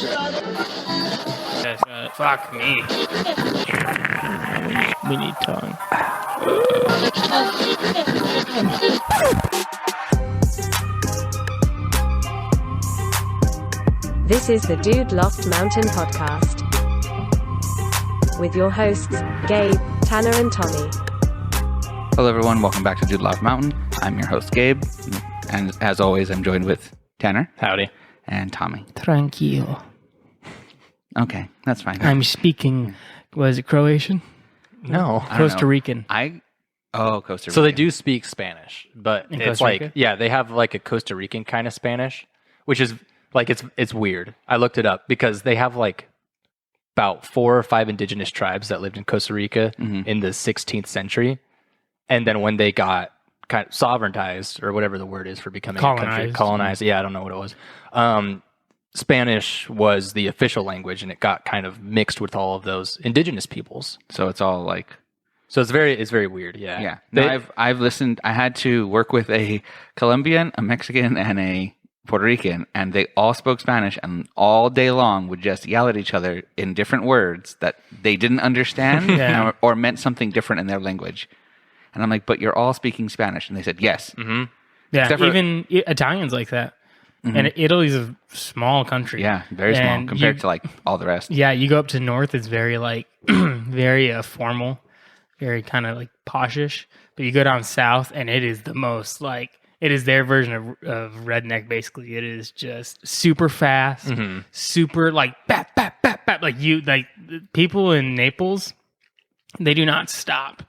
Yes, fuck me. We need tongue. This is the Dude Loft Mountain Podcast with your hosts, Gabe, Tanner, and Tommy. Hello, everyone. Welcome back to Dude Loft Mountain. I'm your host, Gabe. And as always, I'm joined with Tanner. Howdy. And Tommy. Tranquilo. Okay, that's fine. I'm speaking, was it Croatian? No. Costa Rican. Costa Rican. So they do speak Spanish, but In it's Costa like, Rica? yeah, they have like a Costa Rican kind of Spanish, which is like, it's weird. I looked it up because they have like about 4 or 5 indigenous tribes that lived in Costa Rica in the 16th century. And then when they got kind of sovereigntized, or whatever the word is for becoming a country, colonized. Yeah, I don't know what it was. Spanish was the official language, and it got kind of mixed with all of those indigenous peoples. So it's all like... So it's very weird. Yeah. Yeah. No, I've listened. I had to work with a Colombian, a Mexican, and a Puerto Rican, and they all spoke Spanish, and all day long would just yell at each other in different words that they didn't understand or meant something different in their language. And I'm like, but you're all speaking Spanish. And they said, yes. Mm-hmm. Yeah, even Italians like that. Mm-hmm. And Italy's a small country. Yeah, very small compared to like all the rest. Yeah, you go up to north, it's very like, very formal, very kind of like poshish. But you go down south and it is the most like, it is their version of redneck basically. It is just super fast, super like, bap, bap, bap, bap. Like people in Naples, they do not stop.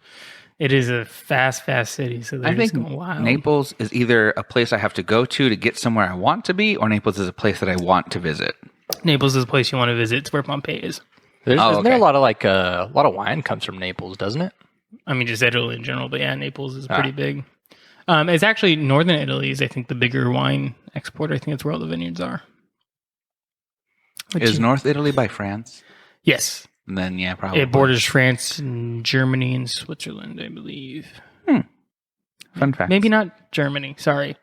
It is a fast city, so they're just going wild. Naples is either a place I have to go to get somewhere I want to be, or Naples is a place that I want to visit. Naples is a place you want to visit. It's where Pompeii is. Isn't there a lot of like a lot of wine comes from Naples, doesn't it? I mean, just Italy in general, but yeah, Naples is pretty big. It's actually northern Italy is, I think, the bigger wine exporter. I think that's where all the vineyards are. Is North Italy by France? Yes. And then, yeah, probably. It borders France and Germany and Switzerland, I believe. Fun fact. Maybe not Germany. Sorry,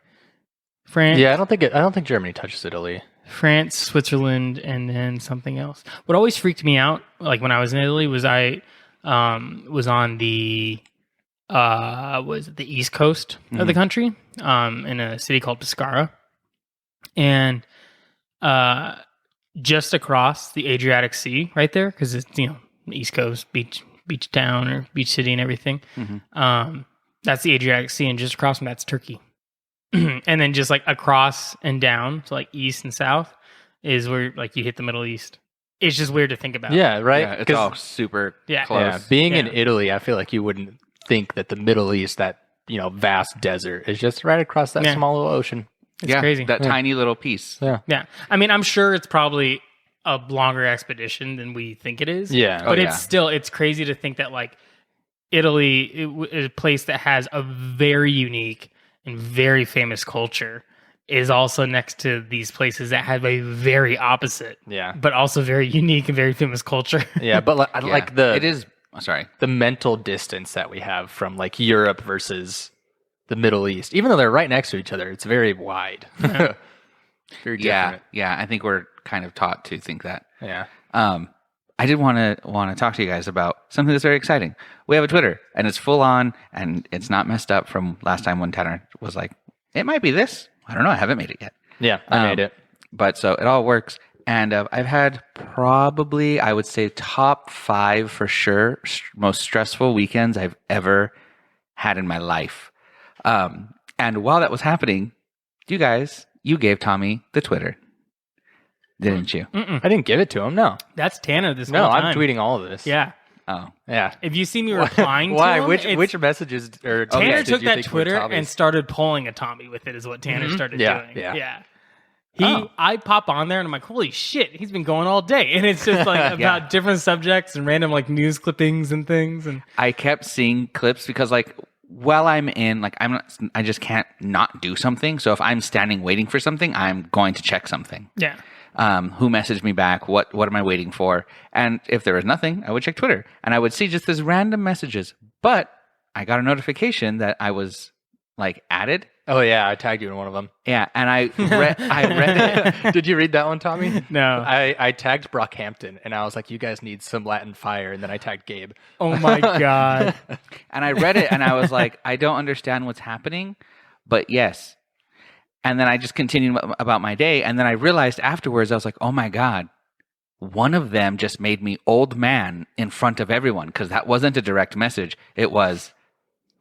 France. Yeah, I don't think Germany touches Italy. France, Switzerland, and then something else. What always freaked me out, like when I was in Italy, was I was on the East Coast of the country, in a city called Pescara, and just across the Adriatic Sea, right there, because it's East Coast beach town or beach city and everything. That's the Adriatic Sea, and just across from that's Turkey. And then just like across and down, so like east and south, is where like you hit the Middle East. It's just weird to think about. Yeah, right. Yeah, it's all super close. Yeah. Being in Italy, I feel like you wouldn't think that the Middle East, that vast desert, is just right across that small little ocean. It's crazy. That tiny little piece. Yeah. I mean, I'm sure it's probably a longer expedition than we think it is. Yeah. But it's crazy to think that like Italy is a place that has a very unique and very famous culture is also next to these places that have a very opposite, but also very unique and very famous culture. Yeah, but I like the mental distance that we have from like Europe versus the Middle East. Even though they're right next to each other, it's very wide. Very different. Yeah, I think we're kind of taught to think that. Yeah. I did want to talk to you guys about something that's very exciting. We have a Twitter, and it's full on, and it's not messed up from last time when Tanner was like, it might be this. I don't know. I haven't made it yet. Yeah, I made it. But so it all works. And I've had probably, I would say, top 5 for sure, most stressful weekends I've ever had in my life. And while that was happening, you gave Tommy the Twitter. Didn't you? Mm-mm. I didn't give it to him, no. That's Tanner this whole No, time. I'm tweeting all of this. Yeah. Oh. Yeah. If you see me replying Why? to him... Which messages... or Tanner did took you that think were Twitter Tommy's? and started pulling a Tommy with it is what Tanner started doing. Yeah. I pop on there and I'm like, holy shit, he's been going all day. And it's just like about different subjects and random like news clippings and things. And I kept seeing clips because like while I'm in, like I just can't not do something. So if I'm standing waiting for something, I'm going to check something. Yeah. Who messaged me back? What am I waiting for? And if there was nothing, I would check Twitter and I would see just these random messages. But I got a notification that I was like added. Oh yeah, I tagged you in one of them. Yeah, and I read it. Did you read that one, Tommy? No. I tagged Brockhampton, and I was like, "You guys need some Latin fire," and then I tagged Gabe. Oh my god. And I read it, and I was like, I don't understand what's happening, but yes. And then I just continued about my day, and then I realized afterwards, I was like, oh my god, one of them just made me old man in front of everyone, because that wasn't a direct message. It was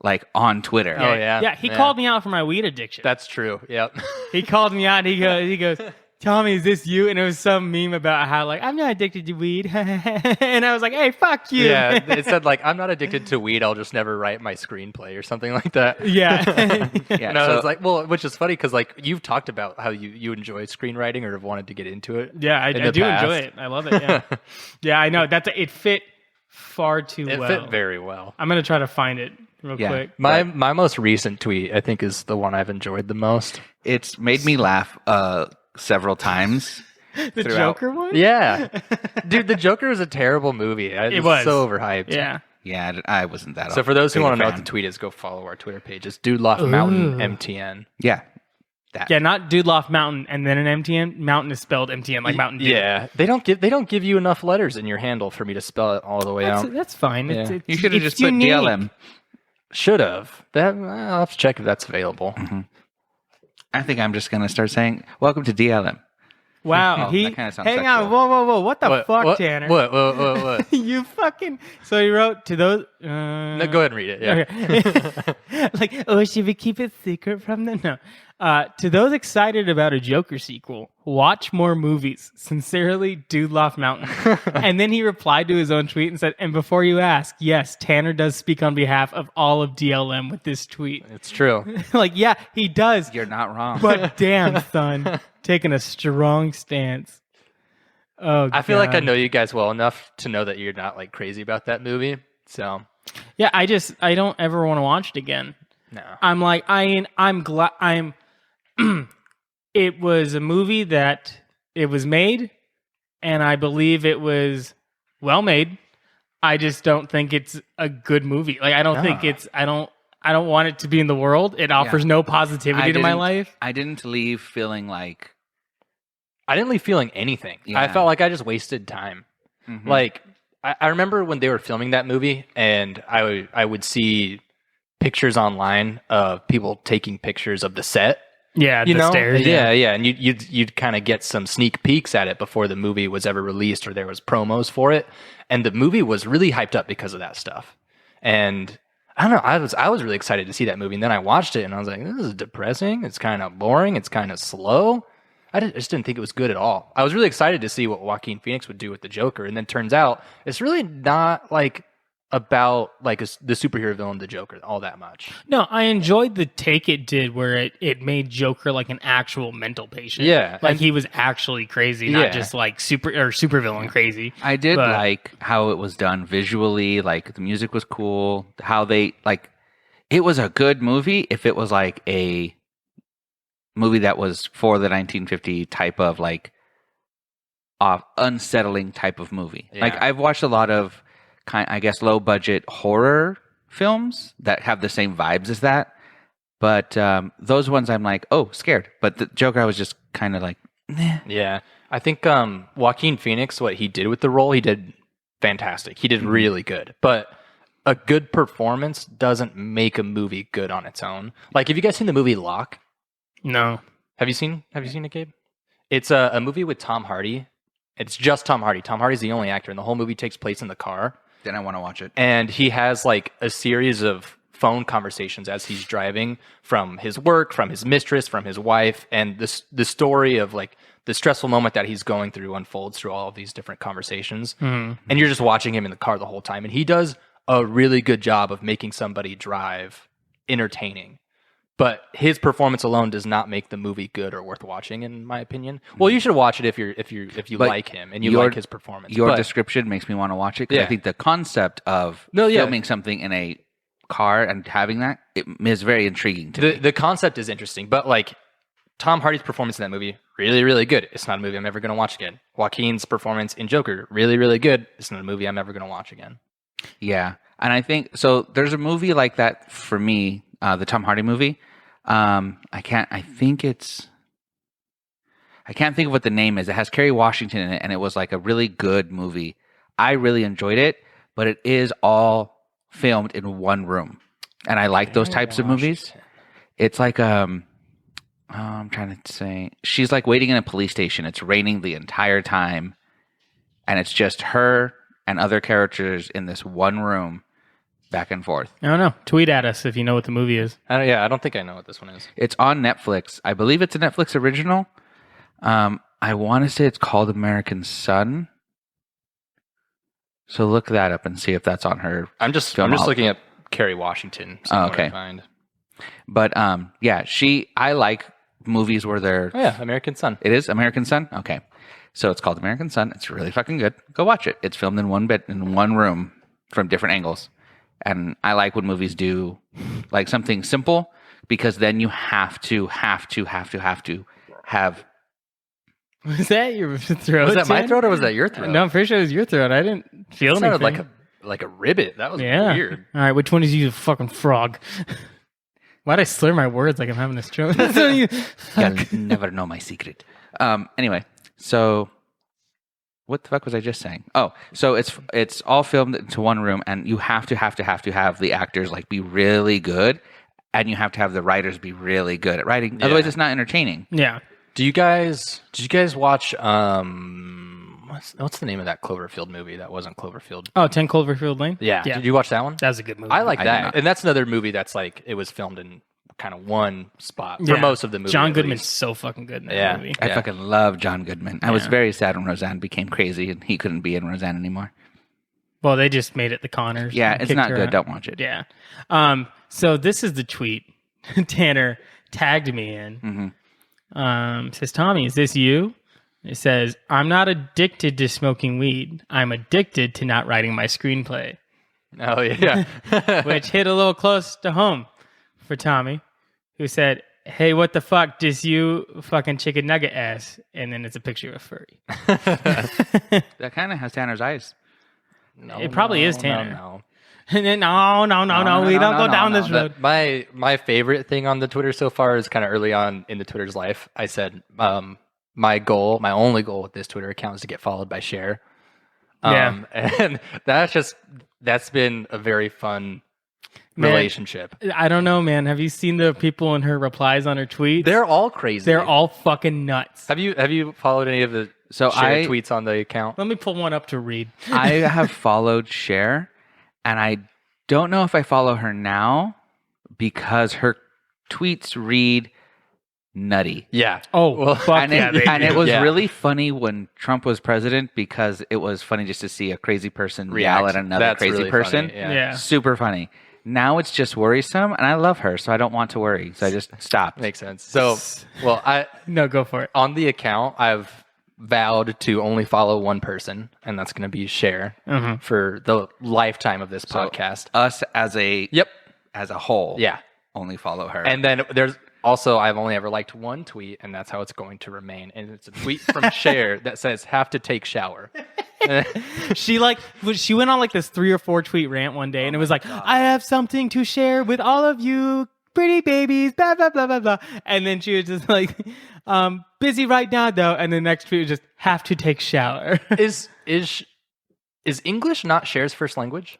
like on Twitter. Oh, yeah. Yeah, he called me out for my weed addiction. That's true. Yep. He called me out. He goes, Tommy, is this you? And it was some meme about how like I'm not addicted to weed, and I was like, hey, fuck you. Yeah, it said like I'm not addicted to weed. I'll just never write my screenplay or something like that. Yeah. Yeah, And I so- was like, well, which is funny because like you've talked about how you enjoy screenwriting or have wanted to get into it. Yeah, I in the do past. enjoy it. I love it. Yeah, yeah, I know. It fit far too It well. fit very well. I'm gonna try to find it real Yeah. quick. My most recent tweet, I think, is the one I've enjoyed the most. It's made me laugh several times. The throughout. Joker one. Yeah, dude, the Joker is a terrible movie. It was. so overhyped. Yeah. Yeah, I wasn't that. So for those who big a want to know what fan. the tweet is, go follow our Twitter page. It's Dude Loft Mountain MTN. Yeah, that. Yeah, not Dude Loft Mountain and then an MTN. Mountain is spelled MTN like Mountain Dew. Yeah, they don't give you enough letters in your handle for me to spell it all the way out. That's fine. Yeah. It's, You should have it's just put unique. DLM. Should have. I'll have to check if that's available. I think I'm just gonna start saying, "Welcome to DLM." Wow. Oh, he that kinda sounds hang sexual. on. Whoa. What the fuck, Tanner? What? You fucking. So he wrote to those. No, go ahead and read it. Yeah. Okay. Like, oh, should we keep it secret from them? No. To those excited about a Joker sequel, watch more movies. Sincerely, Dude Loft Mountain. And then he replied to his own tweet and said, and before you ask, yes, Tanner does speak on behalf of all of DLM with this tweet. It's true. Like, yeah, he does. You're not wrong. But damn, son, taking a strong stance. Oh, I feel like I God. know you guys well enough to know that you're not like crazy about that movie. So Yeah, I don't ever want to watch it again. no. I'm like, I'm glad it was a movie that it was made, and I believe it was well made. I just don't think it's a good movie. Like, I don't think it's, I don't want it to be in the world. It offers no positivity to my life. I didn't leave feeling like I didn't leave feeling anything. I Yeah. felt like I just wasted time. Like I remember when they were filming that movie, and I would see pictures online of people taking pictures of the set. Yeah, You the know, stairs. yeah, and you'd kind of get some sneak peeks at it before the movie was ever released or there was promos for it, and the movie was really hyped up because of that stuff. And I don't know, I was really excited to see that movie, and then I watched it and I was like, this is depressing. It's kind of boring. It's kind of slow. I just didn't think it was good at all. I was really excited to see what Joaquin Phoenix would do with the Joker, and then turns out it's really not like about like the superhero villain, the Joker, all that much. No, I enjoyed the take it did where it made Joker like an actual mental patient. Yeah, like and- he was actually crazy, Yeah. not just like supervillain crazy. I did But- like how it was done visually. Like the music was cool. How they like it was a good movie if it was like a movie that was for the 1950 type of like unsettling type of movie. Yeah. Like I've watched a lot of I guess low budget horror films that have the same vibes as that. But those ones I'm like, oh, scared. But the Joker I was just kind of like, nah. Yeah, I think Joaquin Phoenix, what he did with the role, he did fantastic. He did really good. But a good performance doesn't make a movie good on its own. Like, have you guys seen the movie Lock? No. Have you seen it, Gabe? It's a movie with Tom Hardy. It's just Tom Hardy. Tom Hardy's the only actor, and the whole movie takes place in the car. Then I want to watch it. And he has like a series of phone conversations as he's driving from his work, from his mistress, from his wife, and the story of like the stressful moment that he's going through unfolds through all of these different conversations. And you're just watching him in the car the whole time, and he does a really good job of making somebody drive entertaining. But his performance alone does not make the movie good or worth watching, in my opinion. Well, you should watch it if you But like him and you like his performance. Your But- description makes me want to watch it because Yeah. I think the concept of filming something in a car and having that it is very intriguing to me. the concept is interesting, but like Tom Hardy's performance in that movie, really, really good. It's not a movie I'm ever going to watch again. Joaquin's performance in Joker, really, really good. It's not a movie I'm ever going to watch again. Yeah. And I think so there's a movie like that for me the Tom Hardy movie. I can't think of what the name is. It has Kerry Washington in it, and it was like a really good movie. I really enjoyed it, but it is all filmed in one room, and I like those types of movies. It's like I'm trying to say, she's like waiting in a police station. It's raining the entire time, and it's just her and other characters in this one room, back and forth. I don't know. Tweet at us if you know what the movie is. I don't think I know what this one is. It's on Netflix. I believe it's a Netflix original. I want to say it's called American Son. So look that up and see if that's on her. I'm just looking at Kerry Washington. Okay. I find. But yeah, I like movies where they're. Oh, yeah, American Son. It is American Son. Okay, so it's called American Son. It's really fucking good. Go watch it. It's filmed in one room from different angles, and I like when movies do like something simple because then you have to have. Was that your throat? Was that my Jen? throat or was that your throat? No, I'm pretty sure it was your throat. I didn't feel It sounded anything. like a ribbit. That was Yeah. weird. All right, which one is you, fucking frog? Why'd I slur my words like I'm having a stroke? You'll never know my secret. Anyway, so what the fuck was I just saying? Oh, so it's all filmed into one room, and you have to have the actors like be really good, and you have to have the writers be really good at writing. Otherwise, it's not entertaining. Yeah. Did you guys watch what's the name of that Cloverfield movie that wasn't Cloverfield? Oh, 10 Cloverfield Lane? Yeah. Did you watch that one? That was a good movie. I like I did that. not. And that's another movie that's like it was filmed in kind of one spot for Yeah. most of the movie. John at Goodman's least. so fucking good in that Yeah. movie. I fucking love John Goodman. I was Yeah. very sad when Roseanne became crazy and he couldn't be in Roseanne anymore. Well, they just made it the Connors. Yeah, and it's kicked not her good. out. Don't watch it. Yeah. So this is the tweet Tanner tagged me in. Says, Tommy, is this you? It says, I'm not addicted to smoking weed. I'm addicted to not writing my screenplay, Oh yeah. which hit a little close to home for Tommy, who said, hey, what the fuck, just you fucking chicken nugget ass. And then it's a picture of a furry. That kind of has Tanner's eyes. It probably is Tanner. No. And then, no, we don't go down this road. My favorite thing on the Twitter so far is kind of early on in the Twitter's life. I said my only goal with this Twitter account is to get followed by Cher. And that's been a very fun relationship. I don't know, man. Have you seen the people in her replies on her tweets? They're all crazy. They're all fucking nuts. Have you followed any of the So Cher tweets on the account? Let me pull one up to read. I have followed Cher, and I don't know if I follow her now because her tweets read nutty. Yeah. Oh, Well, fuck And, yeah, it, they and do. it was Yeah. really funny when Trump was president because it was funny just to see a crazy person React. yell at another That's crazy really person. funny, Yeah. Super funny. Now it's just worrisome, and I love her, so I don't want to worry. So I just stopped. Makes sense. So, well, No, go for it. on the account, I've vowed to only follow one person, and that's going to be Cher for the lifetime of this podcast. Us as a whole, Yeah. only follow her. And then there's also, I've only ever liked one tweet, and that's how it's going to remain. And it's a tweet from Cher that says, have to take shower. She went on like this 3 or 4 tweet rant one day, and it was like, I have something to share with all of you pretty babies, blah, blah, blah, blah, blah. And then she was just like, busy right now, though. And the next tweet was just, have to take shower. Is English not Cher's first language?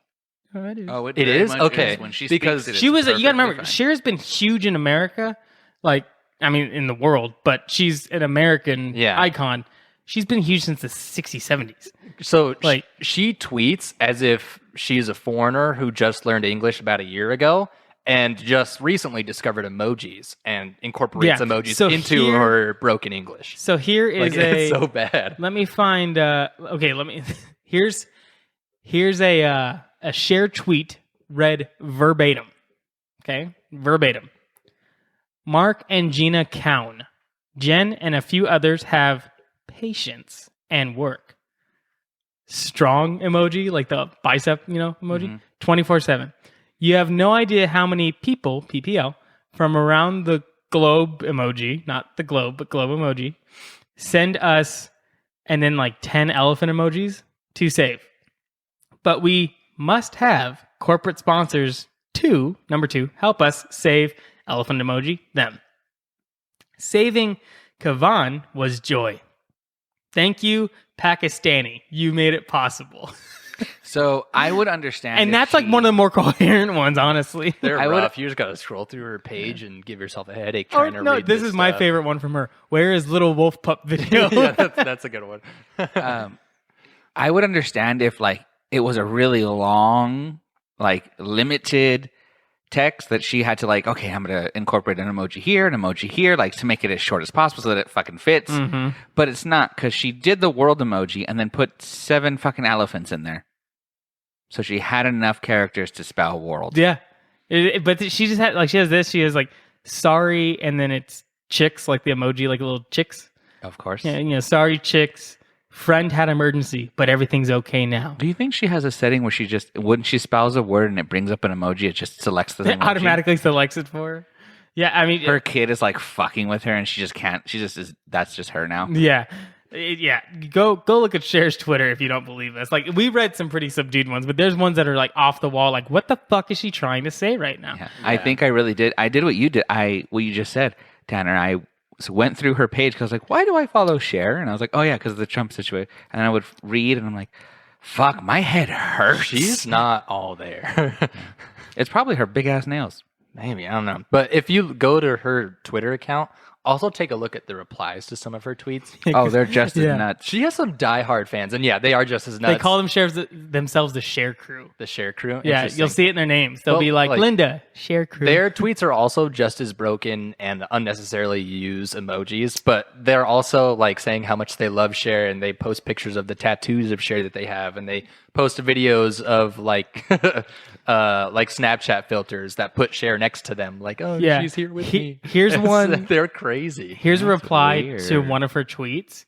Oh, it is. oh, It very is? much Okay. When she Because speaks, it She is was, you gotta remember, perfectly fine. Cher's been huge in America, like, I mean, in the world, but she's an American icon. She's been huge since the 60s, 70s. So Like- she tweets as if she's a foreigner who just learned English about a year ago and just recently discovered emojis and incorporates Yeah. emojis So into here- her broken English. So here is Like, it's so bad. Let me find. Okay, let me. Here's a shared tweet read verbatim. Okay, verbatim. Mark and Gina Cowan, Jen, and a few others have patience and work. Strong emoji, like the bicep, emoji, 24/7. You have no idea how many people, PPL, from around the globe emoji, not the globe, but globe emoji, send us, and then like 10 elephant emojis to save. But we must have corporate sponsors Number two, help us save elephant emoji, them. Saving Kavan was joy. Thank you, Pakistani. You made it possible. So I would understand. And if that's like she- one of the more coherent ones, honestly. They're I would- rough. You just gotta scroll through her page and give yourself a headache Or, trying to no, read this is my stuff. favorite one from her. Where is little wolf pup video? Yeah, that's a good one. I would understand if like it was a really long, like limited text that she had to like, okay, I'm gonna incorporate an emoji here, like to make it as short as possible so that it fucking fits. Mhm. But it's not, because she did the world emoji and then put 7 fucking elephants in there. So she had enough characters to spell world. Yeah. But she just had, like, she has this. She has, like, sorry, and then it's chicks, like the emoji, like little chicks. Of course. Yeah, sorry, chicks. Friend had emergency, but everything's okay now. Do you think she has a setting where she just, when she spells a word and it brings up an emoji, it just selects the It emoji? automatically selects it for her. Yeah, I mean, Her kid is like fucking with her and she just can't, she just is, that's just her now. yeah. Yeah, go look at Cher's Twitter if you don't believe us. Like, we read some pretty subdued ones, but there's ones that are like off the wall. Like, what the fuck is she trying to say right now? Yeah. I think I really did. I did what you did. What you just said, Tanner. I went through her page because I was like, why do I follow Cher? And I was like, oh yeah, because of the Trump situation. And I would read and I'm like, fuck, my head hurts. She's not all there. It's probably her big ass nails. Maybe, I don't know. But if you go to her Twitter account, also take a look at the replies to some of her tweets. Oh, they're just as Yeah. nuts. She has some diehard fans, and yeah, they are just as nuts. They call themselves the Cher Crew. the Cher Crew. Yeah, Interesting. you'll see it in their names. They'll Well, be like, like, Linda, Cher Crew. Their tweets are also just as broken and unnecessarily use emojis, but they're also like saying how much they love Cher, and they post pictures of the tattoos of Cher that they have, and they post videos of like Snapchat filters that put Cher next to them, like, oh, Yeah. she's here with me. Here's one. They're crazy. Here's a reply weird. to one of her tweets.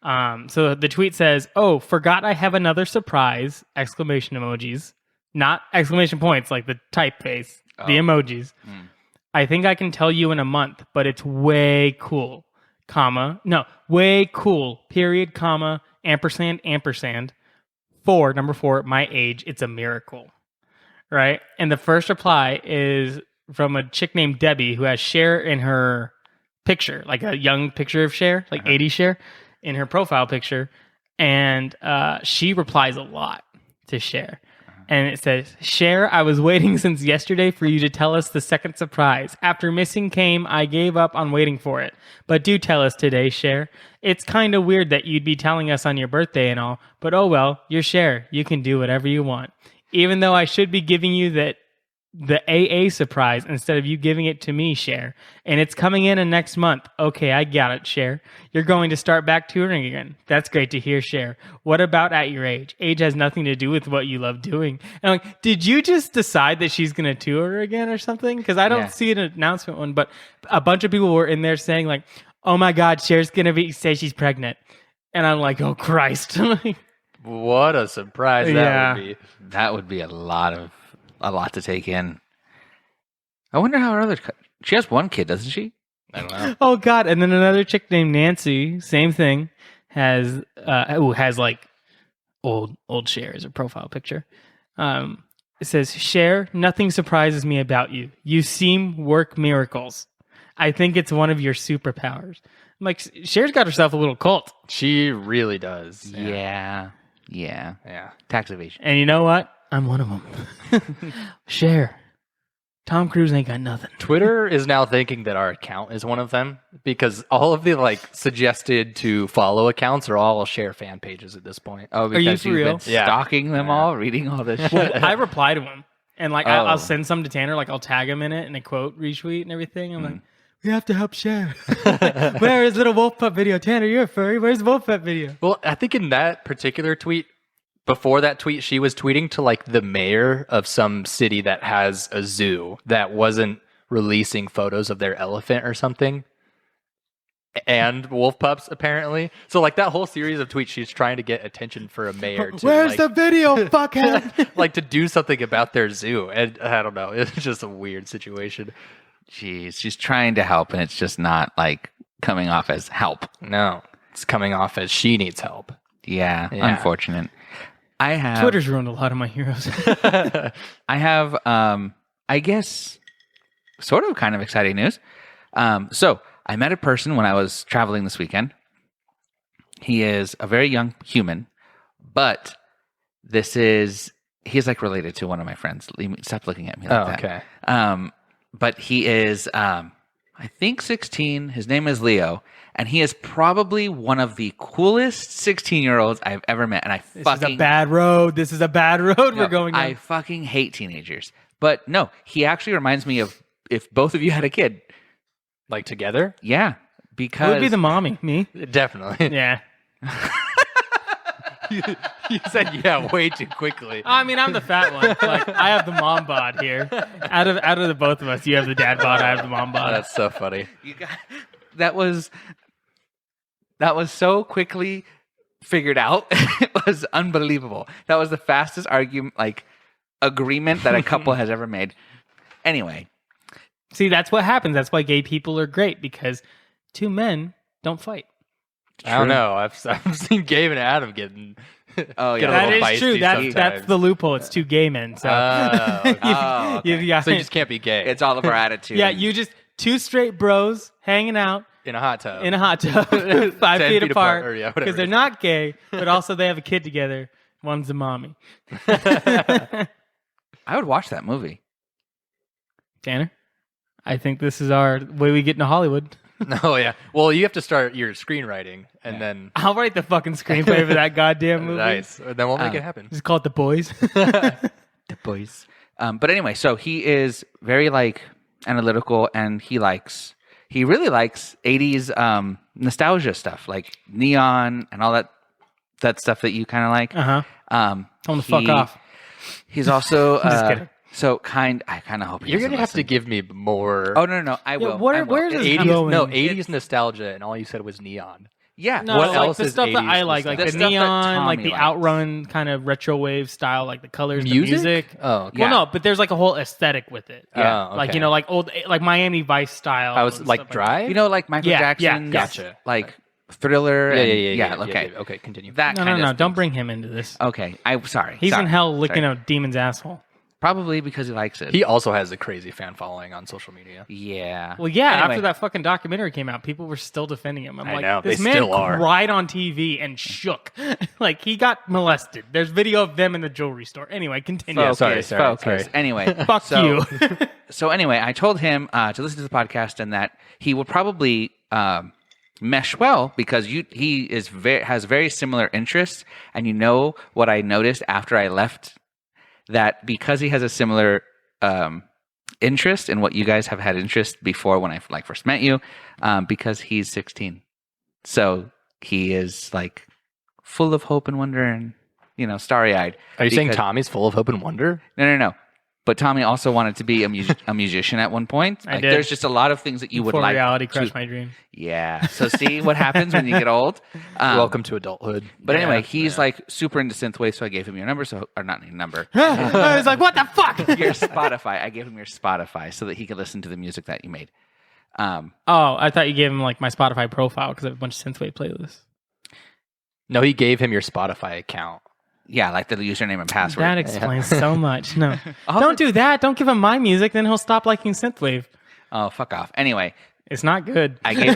So the tweet says, "Oh, forgot I have another surprise!" Exclamation emojis, not exclamation points like the typeface, the emojis. I think I can tell you in a month, but it's way cool. Way cool. Period. Comma. Ampersand. Ampersand. Number 4. My age. It's a miracle. Right. And the first reply is from a chick named Debbie who has Cher in her picture, like a young picture of Cher, like 80 Cher in her profile picture. And she replies a lot to Cher. And it says, Cher, I was waiting since yesterday for you to tell us the second surprise. After missing came, I gave up on waiting for it. But do tell us today, Cher. It's kind of weird that you'd be telling us on your birthday and all, but oh well, you're Cher. You can do whatever you want. Even though I should be giving you the AA surprise instead of you giving it to me, Cher. And it's coming in next month. Okay, I got it, Cher. You're going to start back touring again. That's great to hear, Cher. What about at your age? Age has nothing to do with what you love doing. And I'm like, did you just decide that she's going to tour again or something? Because I don't see an announcement one, but a bunch of people were in there saying like, oh my God, Cher's going to say she's pregnant. And I'm like, oh Christ. What a surprise that would be. That would be a lot to take in. I wonder how her she has one kid, doesn't she? I don't know. Oh God! And then another chick named Nancy, same thing, has like old Cher as her profile picture. It says, Cher, nothing surprises me about you. You seem work miracles. I think it's one of your superpowers. I'm like, Cher's got herself a little cult. She really does. Yeah. Tax evasion. And you know what? I'm one of them. Cher. Tom Cruise ain't got nothing. Twitter is now thinking that our account is one of them because all of the like suggested to follow accounts are all Cher fan pages at this point. Oh, Are you because for you've real? been Yeah. stalking them all, reading all this shit. I reply to him. And like, Oh. I'll send some to Tanner. Like, I'll tag him in it and a quote retweet and everything. I'm like, we have to help Cher. Where is little wolf pup video? Tanner, you're a furry. Where's the wolf pup video? Well, I think in that particular tweet, before that tweet, she was tweeting to like the mayor of some city that has a zoo that wasn't releasing photos of their elephant or something. And wolf pups, apparently. So like that whole series of tweets, she's trying to get attention for a mayor to Where's like, the video, fuckhead? like to do something about their zoo. And I don't know. It's just a weird situation. Jeez, she's trying to help, and it's just not like coming off as help. No, it's coming off as she needs help. Yeah, Yeah. unfortunate. I have Twitter's ruined a lot of my heroes. I have I guess sort of kind of exciting news. So I met a person when I was traveling this weekend. He is a very young human, but he's like related to one of my friends. Stop looking at me like that. Okay. But he is, I think 16. His name is Leo, and he is probably one of the coolest 16-year-olds I've ever met. And This is a bad road. This is a bad road we're going down. I fucking hate teenagers. But no, he actually reminds me of if both of you had a kid. Like together? Yeah, because Who would be the mommy? Me? Definitely. Yeah. You said yeah way too quickly. I mean, I'm the fat one. Like, I have the mom bod here. Out of the both of us, you have the dad bod. I have the mom Oh, bod. that's so funny. you got that was so quickly figured out. It was unbelievable. That was the fastest agreement that a couple has ever made. Anyway, See, that's what happens. That's why gay people are great, because two men don't fight. I don't know. I've seen Gabe and Adam getting. Oh, yeah. get a That little is true. feisty That's sometimes. the loophole. It's two gay men. So Okay. okay. yeah, So you just can't be gay. It's all of our attitude. yeah, you just two straight bros hanging out in a hot tub. in a hot tub, 5 10 feet feet apart, or, yeah, whatever because it they're is. not gay, but also they have a kid together. One's a mommy. I would watch that movie. Tanner, I think this is our way we get into Hollywood. No, yeah. Well, you have to start your screenwriting, and then I'll write the fucking screenplay for that goddamn movie. nice. Then we'll make it happen. Just call it The Boys. The boys. But anyway, so he is very analytical, and he really likes 80s nostalgia stuff, like neon and all that stuff that you kind of like. Tell him to fuck off. He's also Just kidding. I kind of hope he You're doesn't gonna have to listen. give me more. Oh no, I will. I will. where's this 80s, going? no, 80s nostalgia, and all you said was neon. Yeah. No, What like else the is stuff that 80s I like The the stuff that neon, like Tommy the likes. outrun kind of retro wave style, like the colors, the Music? music. Oh, okay. Well, no, but there's like a whole aesthetic with it. Yeah. Oh, Like okay. like old, like Miami Vice style. I was and like stuff Drive. You know, like Michael Yeah, Jackson. yeah, gotcha. Like Thriller. Yeah. Okay. Okay, continue. That No, kind of don't things. bring him into this. Okay. I'm sorry. He's Sorry. in hell licking Sorry. a demon's asshole. Probably because he likes it. He also has a crazy fan following on social media. Yeah. Well, yeah. Anyway. After that fucking documentary came out, people were still defending him. I'm I like, know, this they man still are. cried on TV and shook, like he got molested. There's video of them in the jewelry store. Anyway, continue. Focus, sorry, focus. sorry. Anyway, Fuck you. So anyway, I told him to listen to the podcast and that he will probably mesh well because he has very similar interests. And you know what I noticed after I left, that because he has a similar interest in what you guys have had interest before when I first met you, because he's 16, so he is like full of hope and wonder and starry eyed. Are you saying Tommy's full of hope and wonder? No. But Tommy also wanted to be a musician at one point. I Like, did. there's just a lot of things that you would Before like. reality to- crushed my dream. Yeah. So see what happens when you get old. Welcome to adulthood. But anyway, Yeah. he's like super into synthwave, so I gave him your number. Or not your number. I was like, what the fuck? Your Spotify. I gave him your Spotify so that he could listen to the music that you made. Oh, I thought you gave him like my Spotify profile because I have a bunch of synthwave playlists. No, he gave him your Spotify account. Yeah, like the username and password. That explains so much. No, don't do that. Don't give him my music. Then he'll stop liking synthwave. Oh, fuck off. Anyway, It's not good. I gave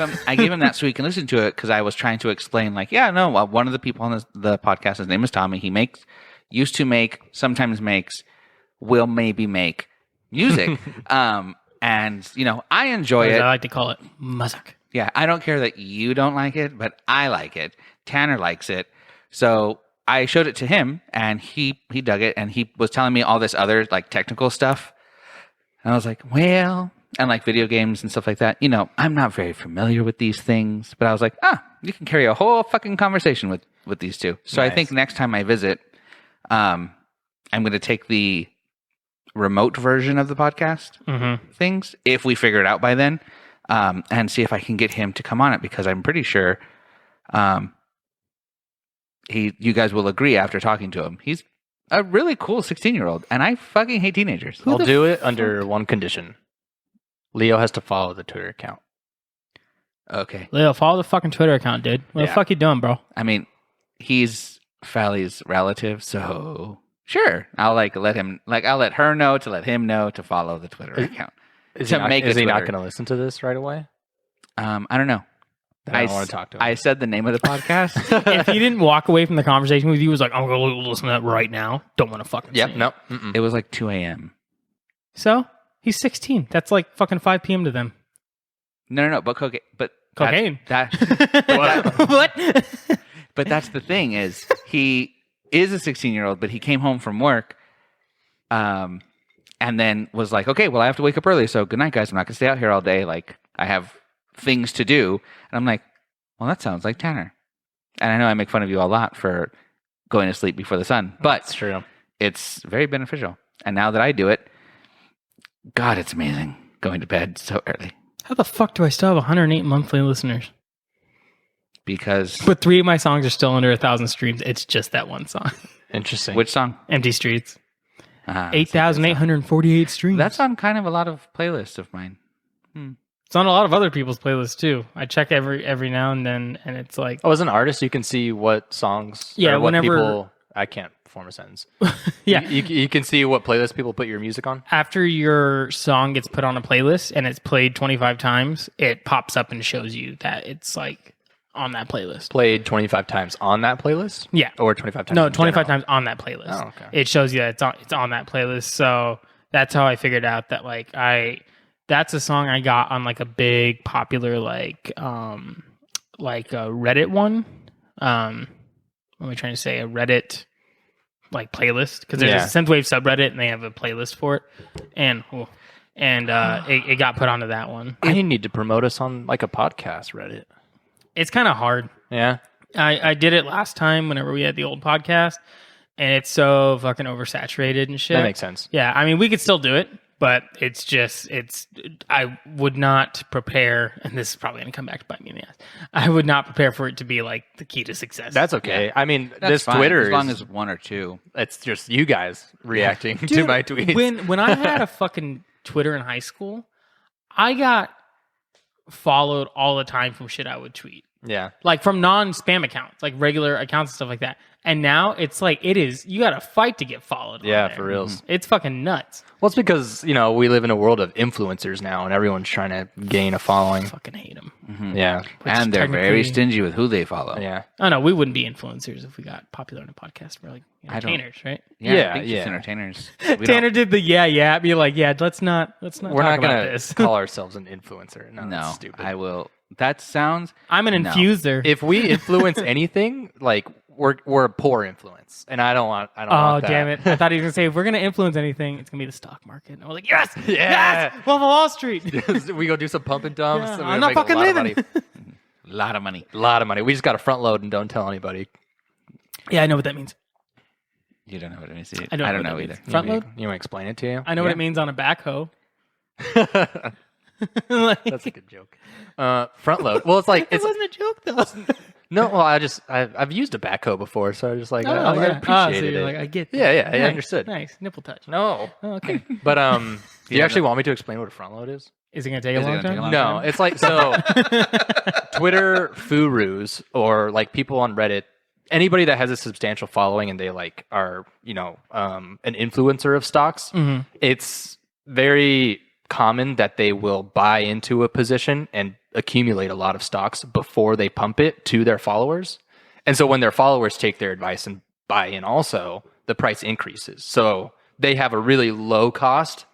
him that so he can listen to it because I was trying to explain, one of the people on the podcast, his name is Tommy. He used to make, sometimes makes, will maybe make music. And I enjoy As it. I like to call it music. Yeah, I don't care that you don't like it, but I like it. Tanner likes it. So I showed it to him, and he dug it, and he was telling me all this other like technical stuff. And I was like, well, and like video games and stuff like that. I'm not very familiar with these things, but I was like, you can carry a whole fucking conversation with these two. So I Nice. think next time I visit, I'm going to take the remote version of the podcast things, if we figure it out by then, and see if I can get him to come on it, because I'm pretty sure you guys will agree after talking to him. He's a really cool 16-year-old, and I fucking hate teenagers. I'll do it under one condition. Leo has to follow the Twitter account. Okay. Leo, follow the fucking Twitter account, dude. What the Yeah. fuck you doing, bro? I mean, he's Fally's relative, so Sure. I'll let her know to let him know to follow the Twitter account. Is To make a he not Twitter. going to listen to this right away? I don't know. Then I don't want to talk to him. I said the name of the podcast. If he didn't walk away from the conversation with you, he was like, I'm going to listen to that right now. Don't want to fucking Yep. see it. No. It was like 2 a.m. So he's 16. That's like fucking 5 p.m. to them. No. But cocaine. But Cocaine. What? What? But that's the thing is he is a 16-year-old, but he came home from work, and then was like, okay, well, I have to wake up early, so good night, guys. I'm not gonna stay out here all day. Like, I have things to do. And I'm like, well, that sounds like Tanner. And I know I make fun of you a lot for going to sleep before the sun, but It's true. it's very beneficial. And now that I do it, God, it's amazing going to bed so early. How the fuck do I still have 108 monthly listeners? Because But 3 of my songs are still under 1,000 streams. It's just that one song. Interesting. which song? Empty Streets. Ah, 8,848 streams. That's on kind of a lot of playlists of mine. It's on a lot of other people's playlists too. I check every now and then, and it's like, as an artist, you can see what songs. Yeah, or what whenever- people. I can't form a sentence. yeah. You can see what playlist people put your music on. After your song gets put on a playlist and it's played 25 times, it pops up and shows you that it's like on that playlist. Played 25 times on that playlist. Yeah. Or 25 times. No, in 25 general? times on that playlist. Oh, okay. It shows you that it's on that playlist. So that's how I figured out that that's a song I got on like a big popular like a Reddit one. What am I trying to say? A Reddit like playlist, because there's a synthwave subreddit and they have a playlist for it, and it got put onto that one. I need to promote us on like a podcast Reddit. It's kind of hard. Yeah. I did it last time whenever we had the old podcast, and it's so fucking oversaturated and shit. That makes sense. Yeah, I mean, we could still do it, but I would not prepare, and this is probably going to come back to bite me in the ass. I would not prepare for it to be like the key to success. That's okay. I mean, That's this fine, Twitter as long is, as one or two. it's just you guys reacting to Dude, my tweets. When I had a fucking Twitter in high school, I got followed all the time from shit I would tweet. Yeah. Like from non-spam accounts, like regular accounts and stuff like that. And now it's like you got to fight to get followed. on Yeah, there. for reals. It's fucking nuts. Well, it's because, we live in a world of influencers now and everyone's trying to gain a following. Fucking hate them. Yeah. And they're very technically- stingy with who they follow. Yeah. Oh no, we wouldn't be influencers if we got popular in a podcast. We're like I don't- entertainers, right? Yeah, Yeah, just yeah. entertainers. We Tanner did the be like, let's not We're talk not about going this. to call ourselves an influencer. No, don't- that's No, stupid. I will. That sounds. I'm an No. infuser. If we influence anything, like we're a poor influence, and I don't want Oh that. damn it! I thought he was gonna say if we're gonna influence anything, it's gonna be the stock market. And I was like, yes, Yeah. yes, Wolf of Wall Street. We go do some pump and dumps. Yeah, and we're I'm gonna not make fucking a lot of leaving. money. A lot of money. A lot of money. We just got to front load and don't tell anybody. Yeah, I know what that means. You don't know what it means. I don't know what know that either. means. Front You load? want me to explain it to you? I know what Yeah. it means on a backhoe. That's a good joke. Front load. Well, it's like It it's wasn't a joke though. no. Well, I've used a backhoe before, so I just like I yeah. So appreciated you're it. like, I get that. Yeah, I Nice, understood. Nice nipple touch. No, Oh, okay. but do you Yeah, actually want me to explain what a front load is? Is it gonna take a Is it long gonna take a time? long No, time? it's like so. Twitter furus or like people on Reddit, anybody that has a substantial following and they like are an influencer of stocks. Mhm. It's very common that they will buy into a position and accumulate a lot of stocks before they pump it to their followers. And so when their followers take their advice and buy in also, the price increases. So they have a really low cost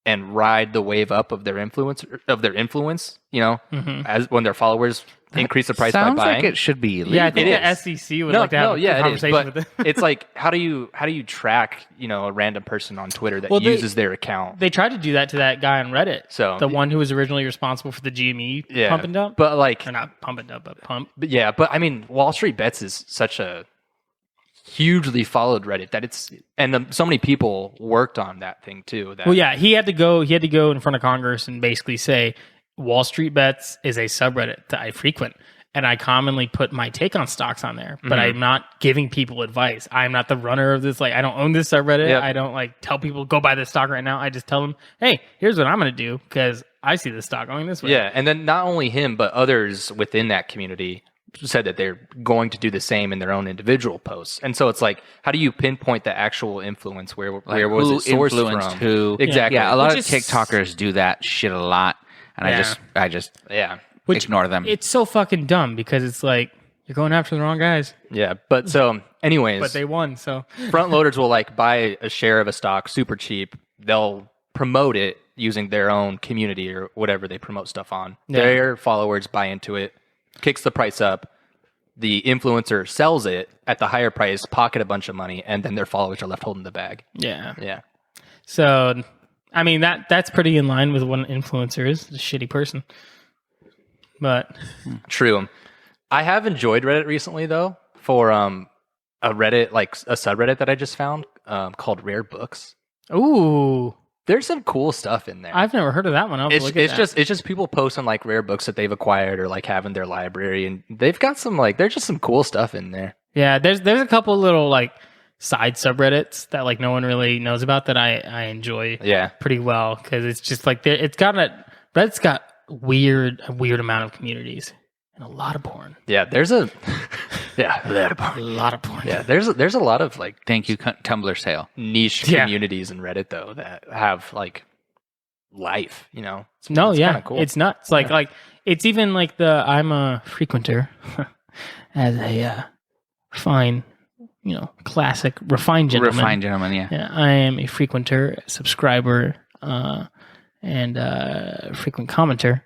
and ride the wave up of their influence, as when their followers increase the price by Sounds buying. like it should be illegal. Yeah, I think It the is. SEC would like to have a it is. conversation But with them. it's like how do you track a random person on Twitter that Well, they- uses their account? They tried to do that to that guy on Reddit. So- the one who was originally responsible for the GME pump and dump. But like, Or not pump and dump, but pump. but yeah, but I mean, Wall Street Bets is such a hugely followed Reddit that so many people worked on that thing too. That Well, yeah, he had to go in front of Congress and basically say Wall Street Bets is a subreddit that I frequent. And I commonly put my take on stocks on there, but I'm not giving people advice. I'm not the runner of this. Like, I don't own this subreddit. Yep. I don't like tell people go buy this stock right now. I just tell them, hey, here's what I'm going to do because I see this stock going this way. Yeah, and then not only him, but others within that community said that they're going to do the same in their own individual posts. And so it's like, how do you pinpoint the actual influence? Where was who it sourced influenced from? who? Exactly. Yeah, a lot Which of is- TikTokers do that shit a lot, and I just ignore them. It's so fucking dumb because it's like you're going after the wrong guys, Yeah. But so anyways, but they won. So front loaders will like buy a share of a stock super cheap. They'll promote it using their own community or whatever they promote stuff on. Yeah. Their followers buy into it, kicks the price up. The influencer sells it at the higher price, pocket a bunch of money, and then their followers are left holding the bag. yeah. Yeah. So I mean that's pretty in line with what an influencer is, a shitty person. But True. I have enjoyed Reddit recently though for a Reddit, like a subreddit that I just found called Rare Books. ooh, There's some cool stuff in there. I've never heard of that one. I'll have to look at that. It's just people posting like rare books that they've acquired or like have in their library, and they've got some like there's just some cool stuff in there. Yeah, there's a couple little like side subreddits that like no one really knows about that I enjoy Yeah. pretty well because it's just like Reddit's got a weird amount of communities and a lot of porn. Yeah, there's a lot of A lot of porn. Yeah, there's a lot of like Thank you, Tumblr sale. niche Yeah. communities in Reddit though that have like life, you know. It's Yeah, kinda cool. it's nuts. Like it's even like I'm a frequenter as a fine, classic refined gentleman. Refined gentleman, yeah. Yeah, I am a frequenter, subscriber, and frequent commenter